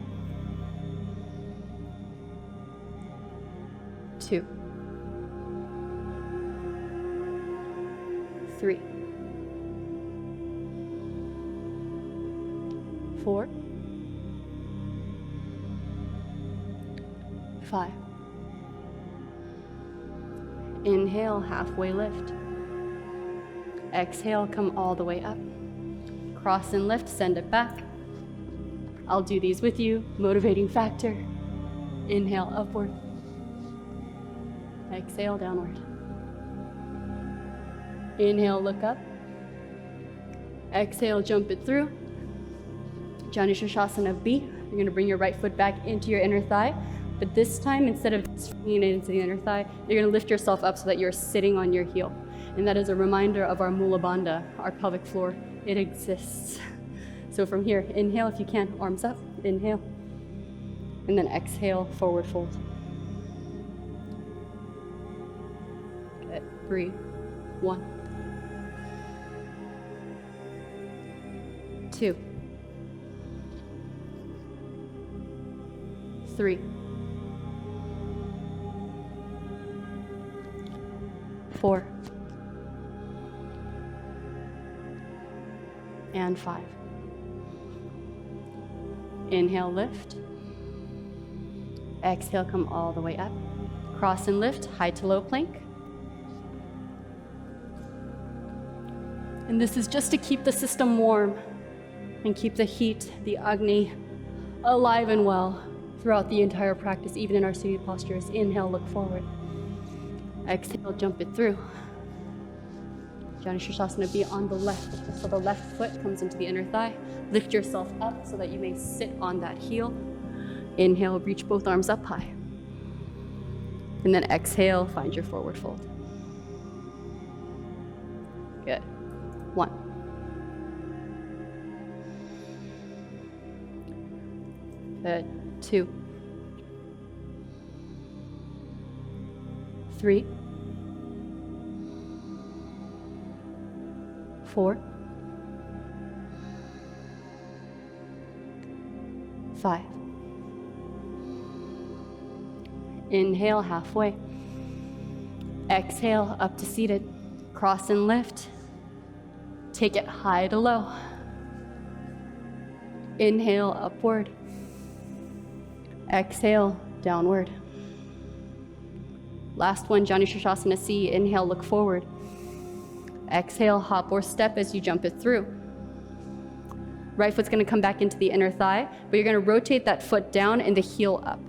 S1: 2, 3, 4, 5. Inhale, halfway lift. Exhale, come all the way up. Cross and lift, send it back. I'll do these with you. Motivating factor. Inhale, upward. Exhale, downward. Inhale, look up. Exhale, jump it through. Janu Shirshasana B. You're going to bring your right foot back into your inner thigh. But this time, instead of swinging it into the inner thigh, you're going to lift yourself up so that you're sitting on your heel. And that is a reminder of our Mula Bandha, our pelvic floor. It exists. So from here, inhale if you can, arms up, inhale. And then exhale, forward fold. Good. Breathe. 1, 2, 3, 4, and 5. Inhale, lift. Exhale, come all the way up. Cross and lift, high to low plank. And this is just to keep the system warm and keep the heat, the Agni, alive and well throughout the entire practice, even in our seated postures. Inhale, look forward. Exhale, jump it through. Janu Shirshasana be on the left. So the left foot comes into the inner thigh. Lift yourself up so that you may sit on that heel. Inhale, reach both arms up high. And then exhale, find your forward fold. Good. 1, Good. 2, 3, 4, 5. Inhale halfway. Exhale up to seated. Cross and lift. Take it high to low. Inhale upward. Exhale downward. Last one, Janu Shirshasana C. Inhale, look forward. Exhale, hop or step as you jump it through. Right foot's gonna come back into the inner thigh, but you're gonna rotate that foot down and the heel up.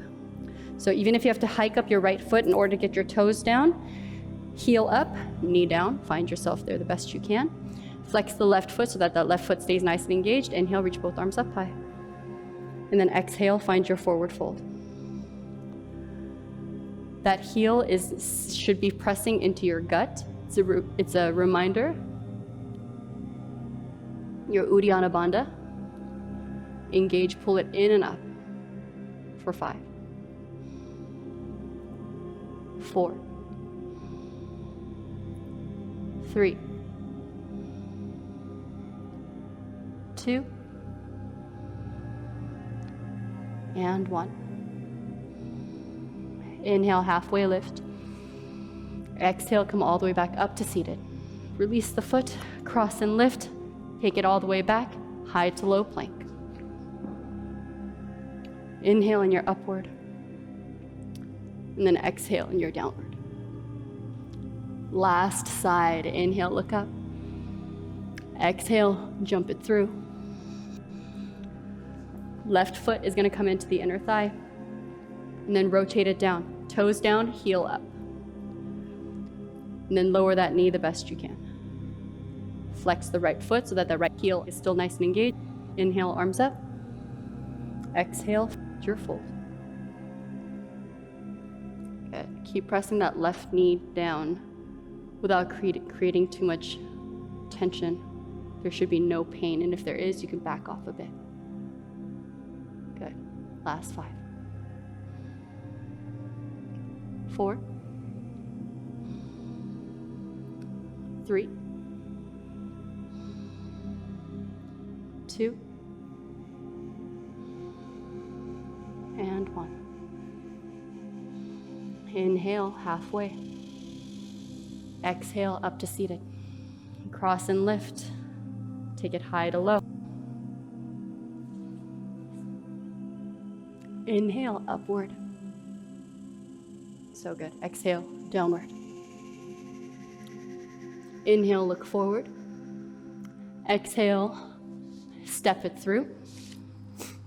S1: So even if you have to hike up your right foot in order to get your toes down, heel up, knee down, find yourself there the best you can. Flex the left foot so that that left foot stays nice and engaged. Inhale, reach both arms up high. And then exhale, find your forward fold. That heel should be pressing into your gut. It's a reminder. Your Uddiyana Bandha. Engage, pull it in and up for 5, 4, 3, 2, and 1. Inhale, halfway lift. Exhale, come all the way back up to seated. Release the foot, cross and lift. Take it all the way back, high to low plank. Inhale in your upward. And then exhale in your downward. Last side, inhale, look up. Exhale, jump it through. Left foot is gonna come into the inner thigh. And then rotate it down. Toes down, heel up. And then lower that knee the best you can. Flex the right foot so that the right heel is still nice and engaged. Inhale, arms up. Exhale, your fold. Good. Keep pressing that left knee down without creating too much tension. There should be no pain, and if there is, you can back off a bit. Good. Last 5. 4, 3, 2, and 1. Inhale, halfway. Exhale, up to seated. Cross and lift. Take it high to low. Inhale, upward. So good. Exhale, downward. Inhale, look forward. Exhale, step it through.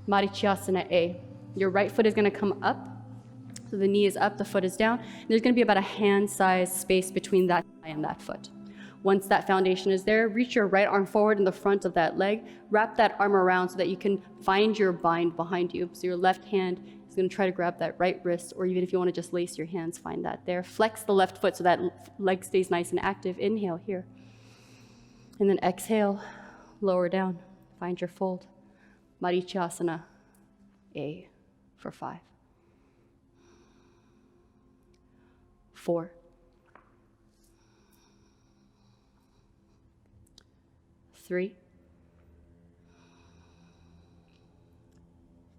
S1: Marichyasana A. Your right foot is going to come up. So the knee is up, the foot is down. There's going to be about a hand-sized space between that thigh and that foot. Once that foundation is there, reach your right arm forward in the front of that leg. Wrap that arm around so that you can find your bind behind you. So your left hand is going to try to grab that right wrist, or even if you want to just lace your hands, find that there. Flex the left foot so that leg stays nice and active. Inhale here. And then exhale, lower down. Find your fold. Marichyasana A for 5, 4, 3,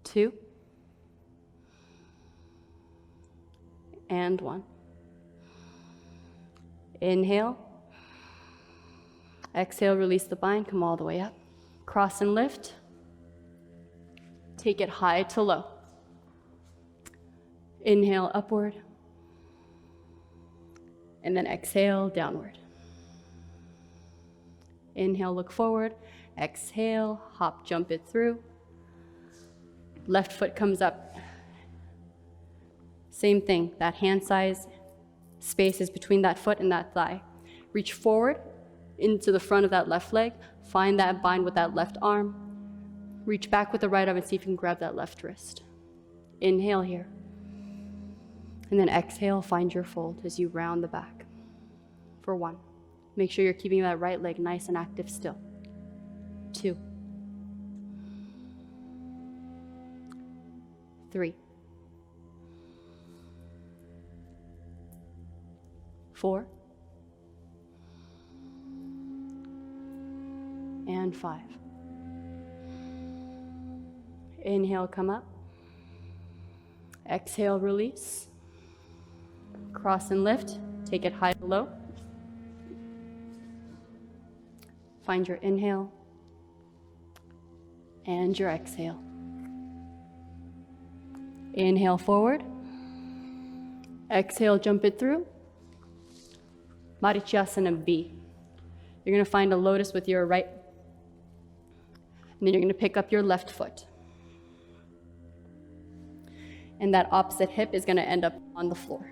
S1: 2, and 1. Inhale. Exhale, release the bind, come all the way up. Cross and lift. Take it high to low. Inhale, upward. And then exhale, downward. Inhale, look forward. Exhale, hop, jump it through. Left foot comes up. Same thing, that hand size space is between that foot and that thigh. Reach forward into the front of that left leg. Find that bind with that left arm. Reach back with the right arm and see if you can grab that left wrist. Inhale here. And then exhale, find your fold as you round the back for 1. Make sure you're keeping that right leg nice and active still. 2, 3, 4, and 5. Inhale, come up. Exhale, release. Cross and lift. Take it high to low. Find your inhale and your exhale. Inhale forward. Exhale, jump it through. Marichyasana B. You're going to find a lotus with your right, and then you're going to pick up your left foot. And that opposite hip is going to end up on the floor.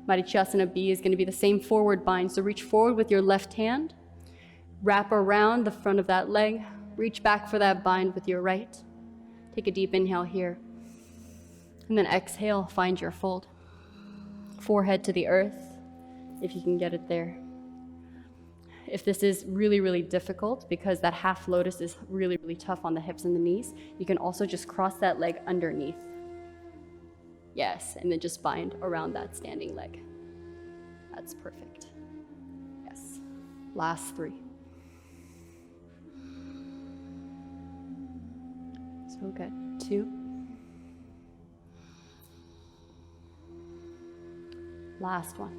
S1: Marichyasana B is going to be the same forward bind. So reach forward with your left hand, wrap around the front of that leg, reach back for that bind with your right. Take a deep inhale here. And then exhale, find your fold. Forehead to the earth, if you can get it there. If this is really, really difficult, because that half lotus is really, really tough on the hips and the knees, you can also just cross that leg underneath. Yes, and then just bind around that standing leg. That's perfect. Yes. Last 3. So good. 2. Last one.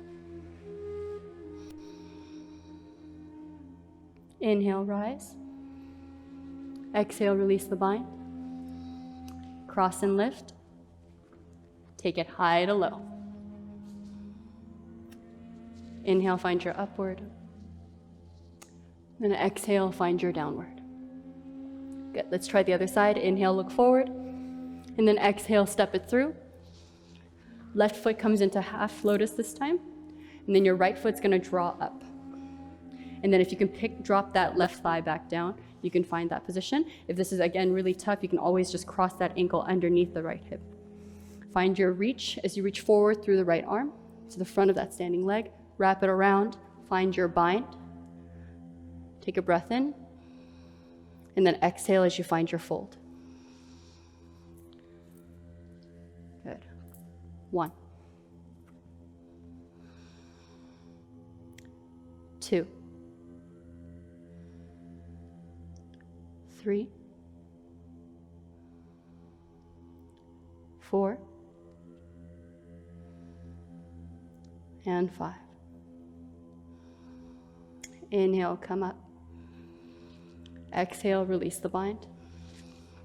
S1: Inhale, rise. Exhale, release the bind. Cross and lift. Take it high to low. Inhale, find your upward. Then exhale, find your downward. Good. Let's try the other side. Inhale, look forward. And then exhale, step it through. Left foot comes into half lotus this time. And then your right foot's going to draw up. And then if you can drop that left thigh back down, you can find that position. If this is, again, really tough, you can always just cross that ankle underneath the right hip. Find your reach as you reach forward through the right arm to the front of that standing leg. Wrap it around. Find your bind. Take a breath in. And then exhale as you find your fold. Good. 1. 2. 3. 4. And 5. Inhale, come up. Exhale, release the bind.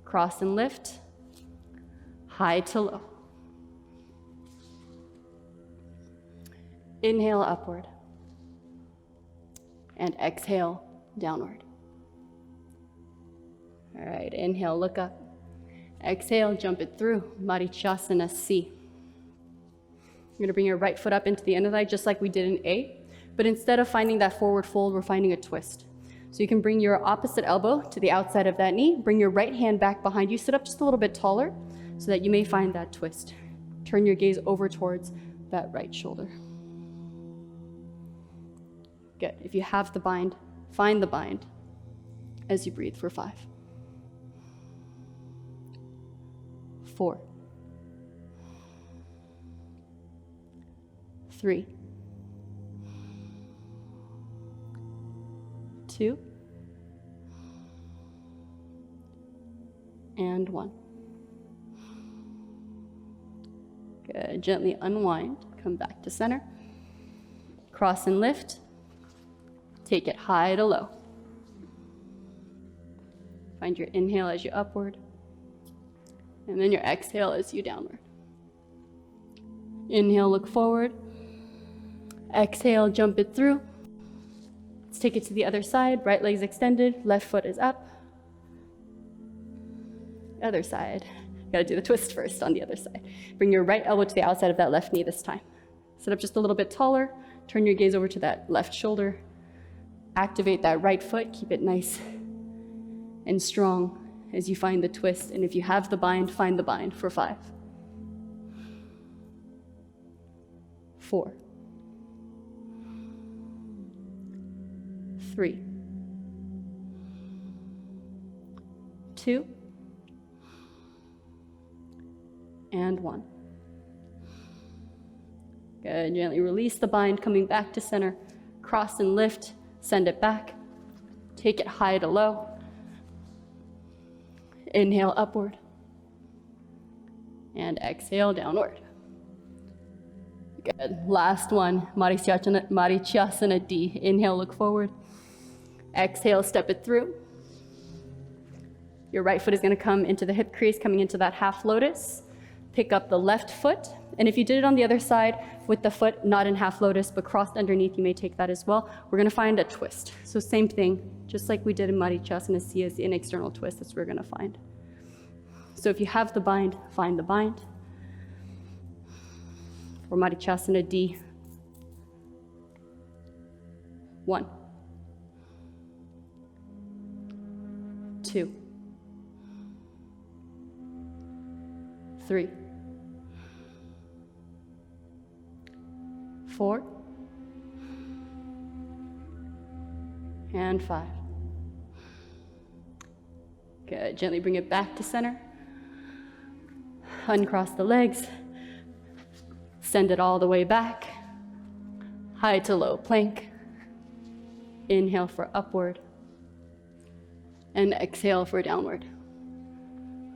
S1: Cross and lift. High to low. Inhale, upward. And exhale, downward. All right, inhale, look up. Exhale, jump it through. Marichyasana C. You're going to bring your right foot up into the inner thigh, just like we did in A. But instead of finding that forward fold, we're finding a twist. So you can bring your opposite elbow to the outside of that knee. Bring your right hand back behind you. Sit up just a little bit taller so that you may find that twist. Turn your gaze over towards that right shoulder. Good. If you have the bind, find the bind as you breathe for 5. 4. 3. 2. And 1. Good. Gently unwind. Come back to center. Cross and lift. Take it high to low. Find your inhale as you upward. And then your exhale as you downward. Inhale, look forward. Exhale, jump it through. Let's take it to the other side. Right leg's extended, left foot is up. Other side. Gotta do the twist first on the other side. Bring your right elbow to the outside of that left knee this time. Sit up just a little bit taller. Turn your gaze over to that left shoulder. Activate that right foot. Keep it nice and strong as you find the twist. And if you have the bind, find the bind for 5. 4. 3. 2. and 1. Good, gently release the bind, coming back to center. Cross and lift, send it back. Take it high to low. Inhale upward. And exhale downward. Good, last one, Marichasana D. Inhale, look forward. Exhale, step it through. Your right foot is gonna come into the hip crease, coming into that half lotus. Pick up the left foot, and if you did it on the other side with the foot not in half lotus but crossed underneath, you may take that as well. We're gonna find a twist. So same thing, just like we did in Marichasana C as an external twist, that's what we're gonna find. So if you have the bind, find the bind. For Marichasana D, 1, 2, 3, 4, and 5. Good, gently bring it back to center. Uncross the legs. Send it all the way back. High to low plank. Inhale for upward. And exhale for downward.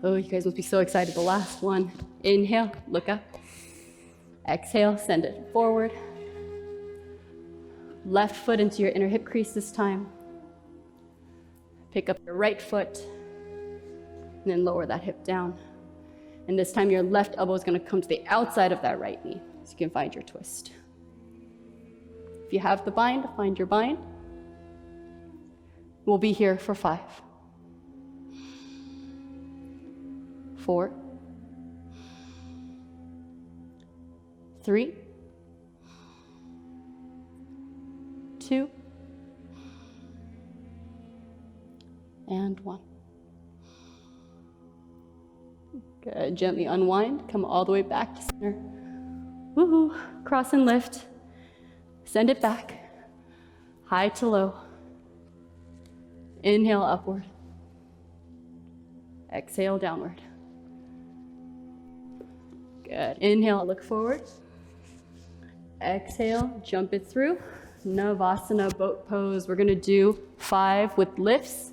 S1: Oh, you guys must be so excited. The last one. Inhale, look up. Exhale, send it forward. Left foot into your inner hip crease this time. Pick up your right foot. And then lower that hip down. And this time your left elbow is going to come to the outside of that right knee, so you can find your twist. If you have the bind, find your bind. We'll be here for 5, 4, 3, 2, and 1. Good, gently unwind, come all the way back to center. Woohoo, cross and lift. Send it back, high to low. Inhale upward. Exhale downward. Good, inhale, look forward. Exhale, jump it through. Navasana boat pose. We're gonna do 5 with lifts.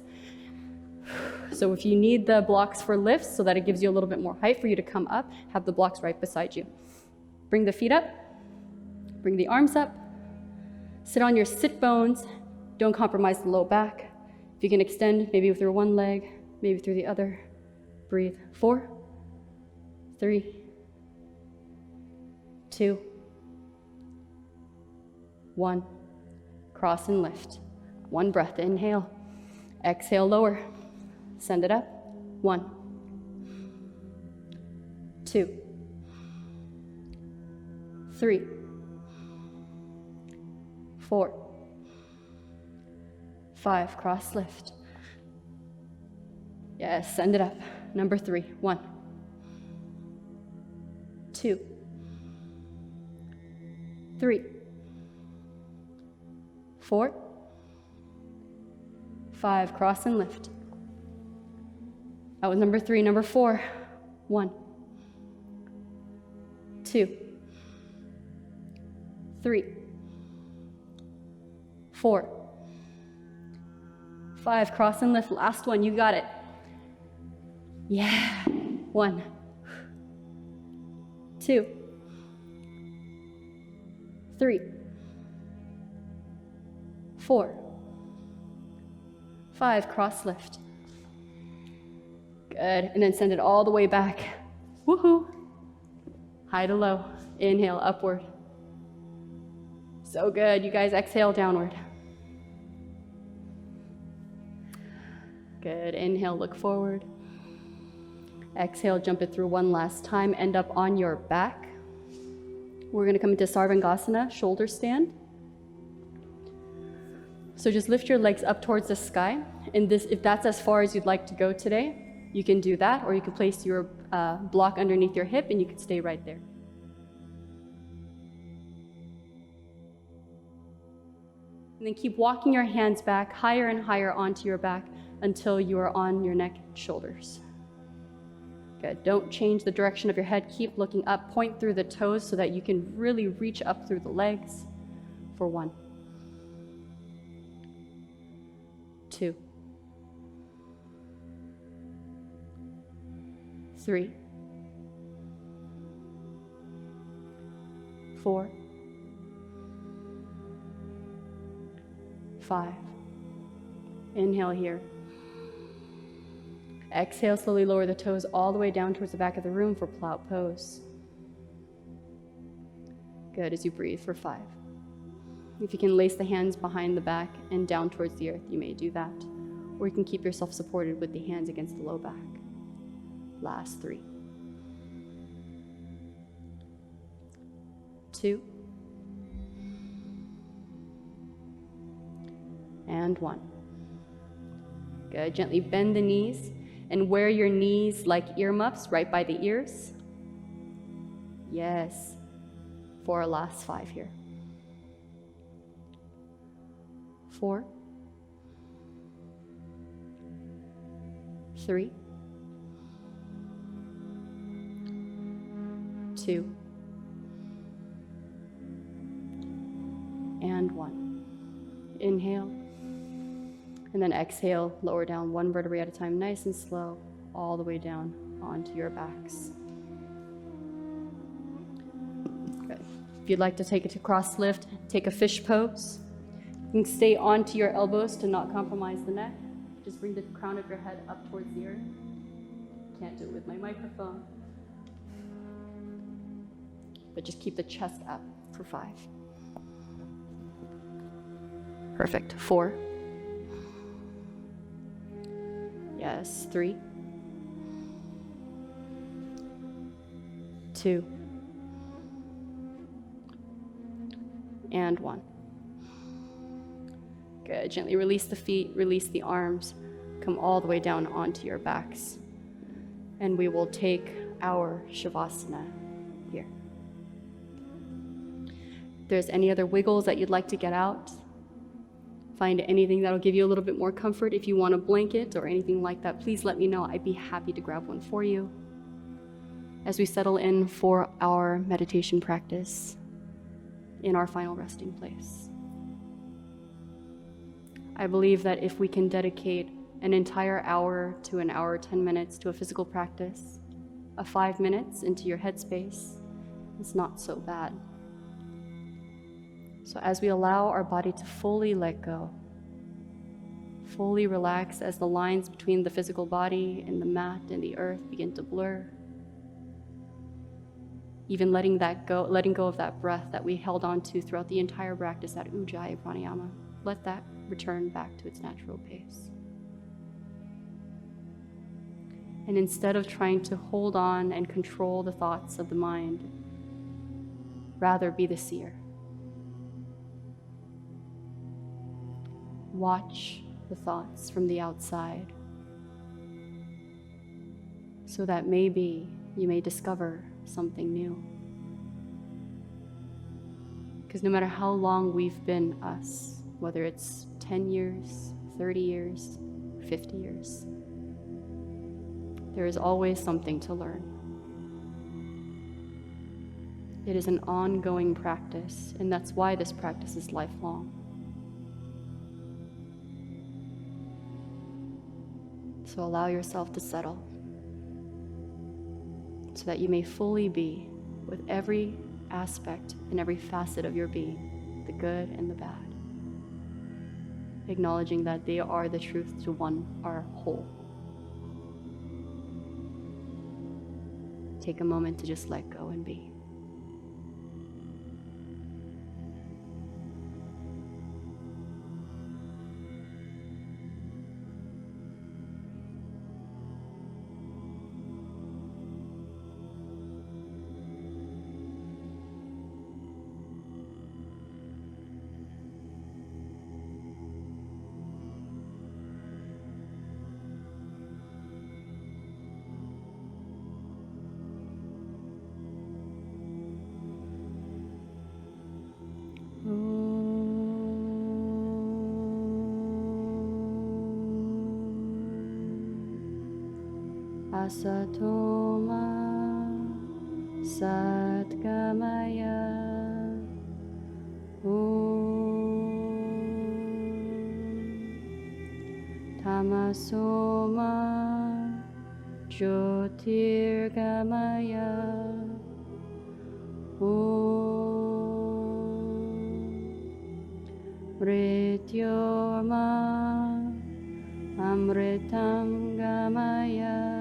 S1: So if you need the blocks for lifts so that it gives you a little bit more height for you to come up, have the blocks right beside you. Bring the feet up, bring the arms up, sit on your sit bones, don't compromise the low back. If you can extend, maybe through one leg, maybe through the other, breathe. 4, 3, 2, 1. Cross and lift. 1 breath, inhale, exhale, lower. Send it up. 1, 2, 3, 4, 5. Cross lift. Yes, send it up. Number 3. 1, 2, 3, 4, 5. Cross and lift. That was number 3. Number 4. 1, 2, 3, 4, 5. Cross and lift. Last one. You got it. Yeah. 1, 2, 3, 4, 5. Cross lift. Good, and then send it all the way back. Woohoo! High to low. Inhale, upward. So good, you guys exhale downward. Good, inhale, look forward. Exhale, jump it through one last time, end up on your back. We're gonna come into Sarvangasana, shoulder stand. So just lift your legs up towards the sky. And this, if that's as far as you'd like to go today, you can do that, or you can place your block underneath your hip and you can stay right there. And then keep walking your hands back higher and higher onto your back until you are on your neck and shoulders. Good. Don't change the direction of your head. Keep looking up. Point through the toes so that you can really reach up through the legs for 1, 2, 3, 4, 5. Inhale here. Exhale, slowly lower the toes all the way down towards the back of the room for plow pose. Good, as you breathe for 5. If you can lace the hands behind the back and down towards the earth, you may do that. Or you can keep yourself supported with the hands against the low back. Last 3. 2. And 1. Good, gently bend the knees and wear your knees like earmuffs right by the ears. Yes, for our last 5 here. 4, 3, 2, and 1. Inhale. And then exhale, lower down 1 vertebrae at a time, nice and slow, all the way down onto your backs. Good. If you'd like to take it to cross lift, take a fish pose. You can stay onto your elbows to not compromise the neck. Just bring the crown of your head up towards the earth. Can't do it with my microphone. But just keep the chest up for 5. Perfect. 4. Yes, 3, 2, and 1. Good. Gently release the feet, release the arms, come all the way down onto your backs. And we will take our Shavasana here. If there's any other wiggles that you'd like to get out, find anything that'll give you a little bit more comfort. If you want a blanket or anything like that, please let me know. I'd be happy to grab one for you as we settle in for our meditation practice in our final resting place. I believe that if we can dedicate an entire hour to an hour, 10 minutes to a physical practice, a 5 minutes into your headspace, it's not so bad. So as we allow our body to fully let go, fully relax as the lines between the physical body and the mat and the earth begin to blur, even letting go of that breath that we held on to throughout the entire practice, that Ujjayi pranayama, let that return back to its natural pace. And instead of trying to hold on and control the thoughts of the mind, rather be the seer. Watch the thoughts from the outside so that maybe you may discover something new. Because no matter how long we've been us, whether it's 10 years, 30 years, 50 years, there is always something to learn. It is an ongoing practice, and that's why this practice is lifelong. So allow yourself to settle so that you may fully be with every aspect and every facet of your being, the good and the bad, acknowledging that they are the truth to one, our whole. Take a moment to just let go and be. Asatoma Satgamaya Tamasoma Jyotirgamaya Mrityorma Amritam Gamaya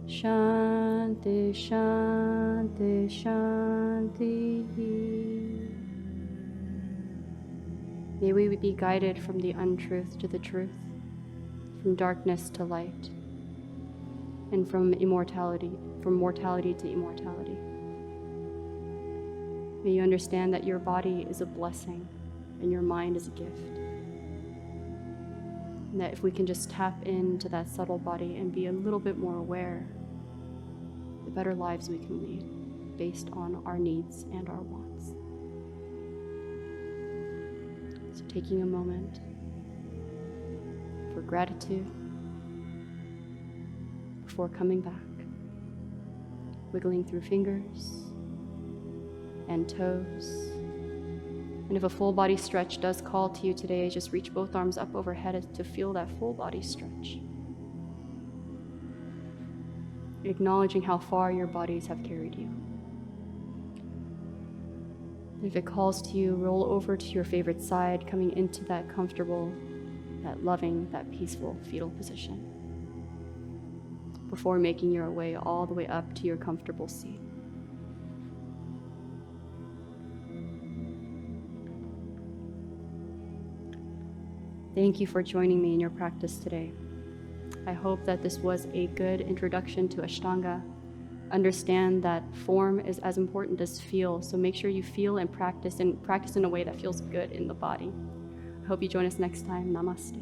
S1: Shanti Shanti Shanti. May we be guided from the untruth to the truth, from darkness to light, and from mortality to immortality. May you understand that your body is a blessing and your mind is a gift. And that if we can just tap into that subtle body and be a little bit more aware, the better lives we can lead based on our needs and our wants. So taking a moment for gratitude before coming back, wiggling through fingers and toes. And if a full body stretch does call to you today, just reach both arms up overhead to feel that full body stretch. Acknowledging how far your bodies have carried you. If it calls to you, roll over to your favorite side, coming into that comfortable, that loving, that peaceful fetal position, before making your way all the way up to your comfortable seat. Thank you for joining me in your practice today. I hope that this was a good introduction to Ashtanga. Understand that form is as important as feel, so make sure you feel and practice in a way that feels good in the body. I hope you join us next time. Namaste.